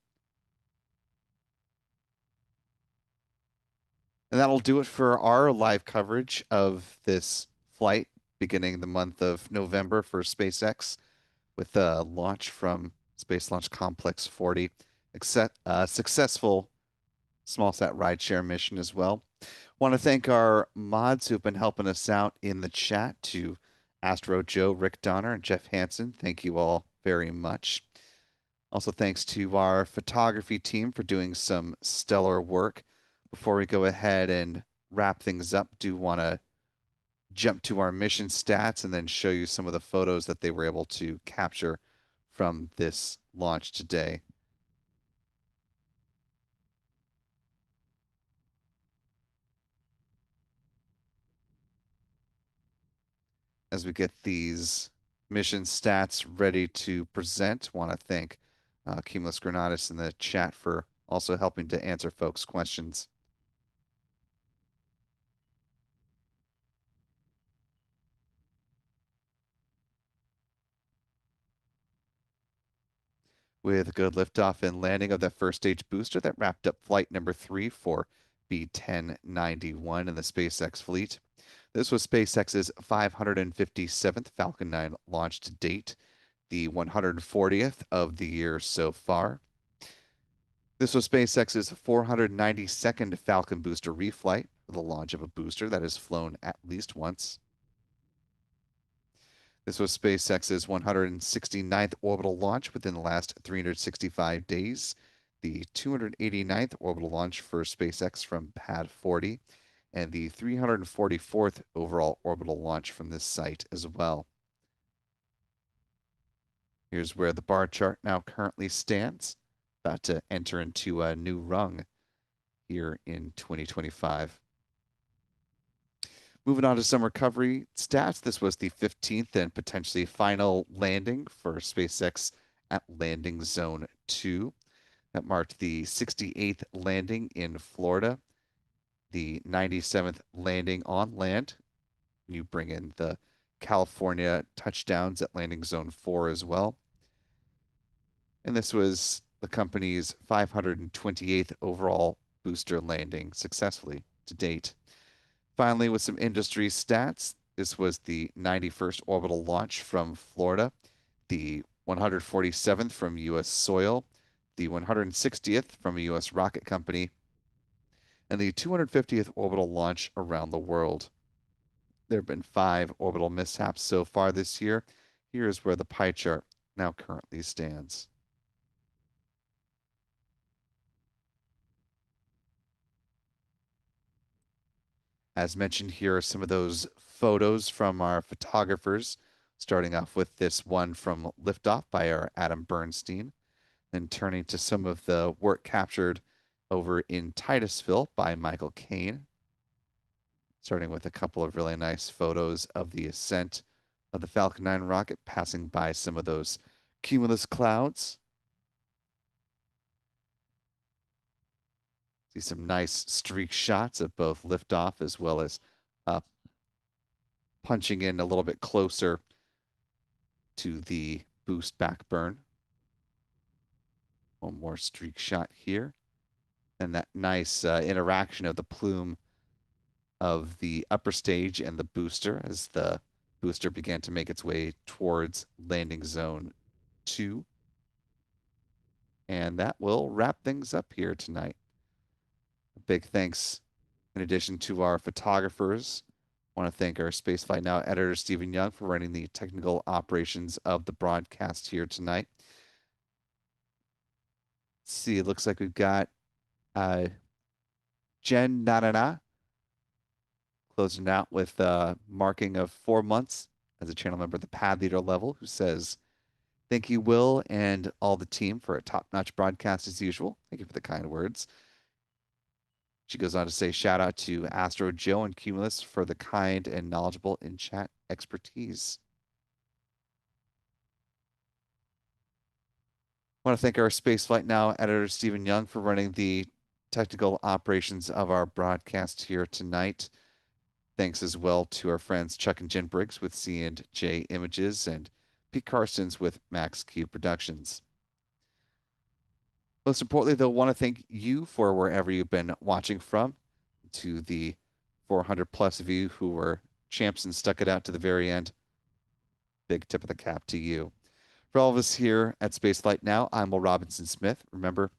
And that'll do it for our live coverage of this flight beginning the month of November for SpaceX with a launch from Space Launch Complex 40. Successful small-sat rideshare mission as well. Want to thank our mods who've been helping us out in the chat, to Astro Joe, Rick Donner, and Jeff Hansen. Thank you all very much. Also thanks to our photography team for doing some stellar work. Before we go ahead and wrap things up, do want to jump to our mission stats and then show you some of the photos that they were able to capture from this launch today. As we get these mission stats ready to present, want to thank Cumulus Granatus in the chat for also helping to answer folks' questions. With a good liftoff and landing of that first stage booster, that wrapped up flight number 3 for B1091 in the SpaceX fleet. This was SpaceX's 557th Falcon 9 launch to date, the 140th of the year so far. This was SpaceX's 492nd Falcon booster reflight, the launch of a booster that has flown at least once. This was SpaceX's 169th orbital launch within the last 365 days, the 289th orbital launch for SpaceX from Pad 40, and the 344th overall orbital launch from this site as well. Here's where the bar chart now currently stands, about to enter into a new rung here in 2025. Moving on to some recovery stats, this was the 15th and potentially final landing for SpaceX at Landing Zone 2. That marked the 68th landing in Florida, the 97th landing on land. You bring in the California touchdowns at Landing Zone 4 as well. And this was the company's 528th overall booster landing successfully to date. Finally, with some industry stats, this was the 91st orbital launch from Florida, the 147th from U.S. soil, the 160th from a U.S. rocket company, and the 250th orbital launch around the world. There have been 5 orbital mishaps so far this year. Here's where the pie chart now currently stands. As mentioned, here are some of those photos from our photographers, starting off with this one from Liftoff by our Adam Bernstein, then turning to some of the work captured over in Titusville by Michael Kane, starting with a couple of really nice photos of the ascent of the Falcon 9 rocket passing by some of those cumulus clouds. See some nice streak shots of both liftoff as well as punching in a little bit closer to the boost back burn. One more streak shot here. And that nice interaction of the plume of the upper stage and the booster as the booster began to make its way towards landing zone 2. And that will wrap things up here tonight. A big thanks, in addition to our photographers, I want to thank our Spaceflight Now editor, Stephen Young, for running the technical operations of the broadcast here tonight. Let's see, it looks like we've got Jen Nanana closing out with a marking of 4 months as a channel member at the pad leader level, who says, "Thank you, Will, and all the team for a top-notch broadcast as usual." Thank you for the kind words. She goes on to say, "Shout out to Astro Joe and Cumulus for the kind and knowledgeable in-chat expertise." I want to thank our Spaceflight Now editor, Stephen Young, for running the technical operations of our broadcast here tonight. Thanks as well to our friends Chuck and Jen Briggs with C&J Images and Pete Carstens with Max Q Productions. Most importantly, though, I want to thank you for wherever you've been watching from, to the 400 plus of you who were champs and stuck it out to the very end. Big tip of the cap to you. For all of us here at Spaceflight Now, I'm Will Robinson Smith. Remember,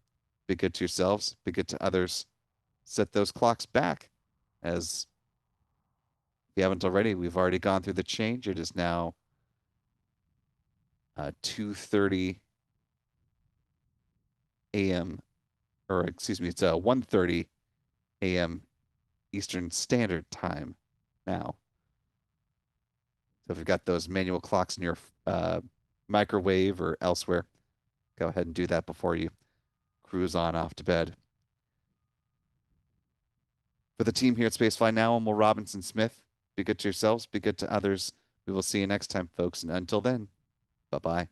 be good to yourselves, be good to others. Set those clocks back. As if you haven't already, we've already gone through the change. It is now 2:30 a.m. or excuse me, it's 1:30 a.m. Eastern Standard Time now. So if you've got those manual clocks in your microwave or elsewhere, go ahead and do that before you cruise on off to bed. For the team here at Spacefly Now, I'm Will Robinson Smith. Be good to yourselves, be good to others. We will see you next time, folks. And until then, bye-bye.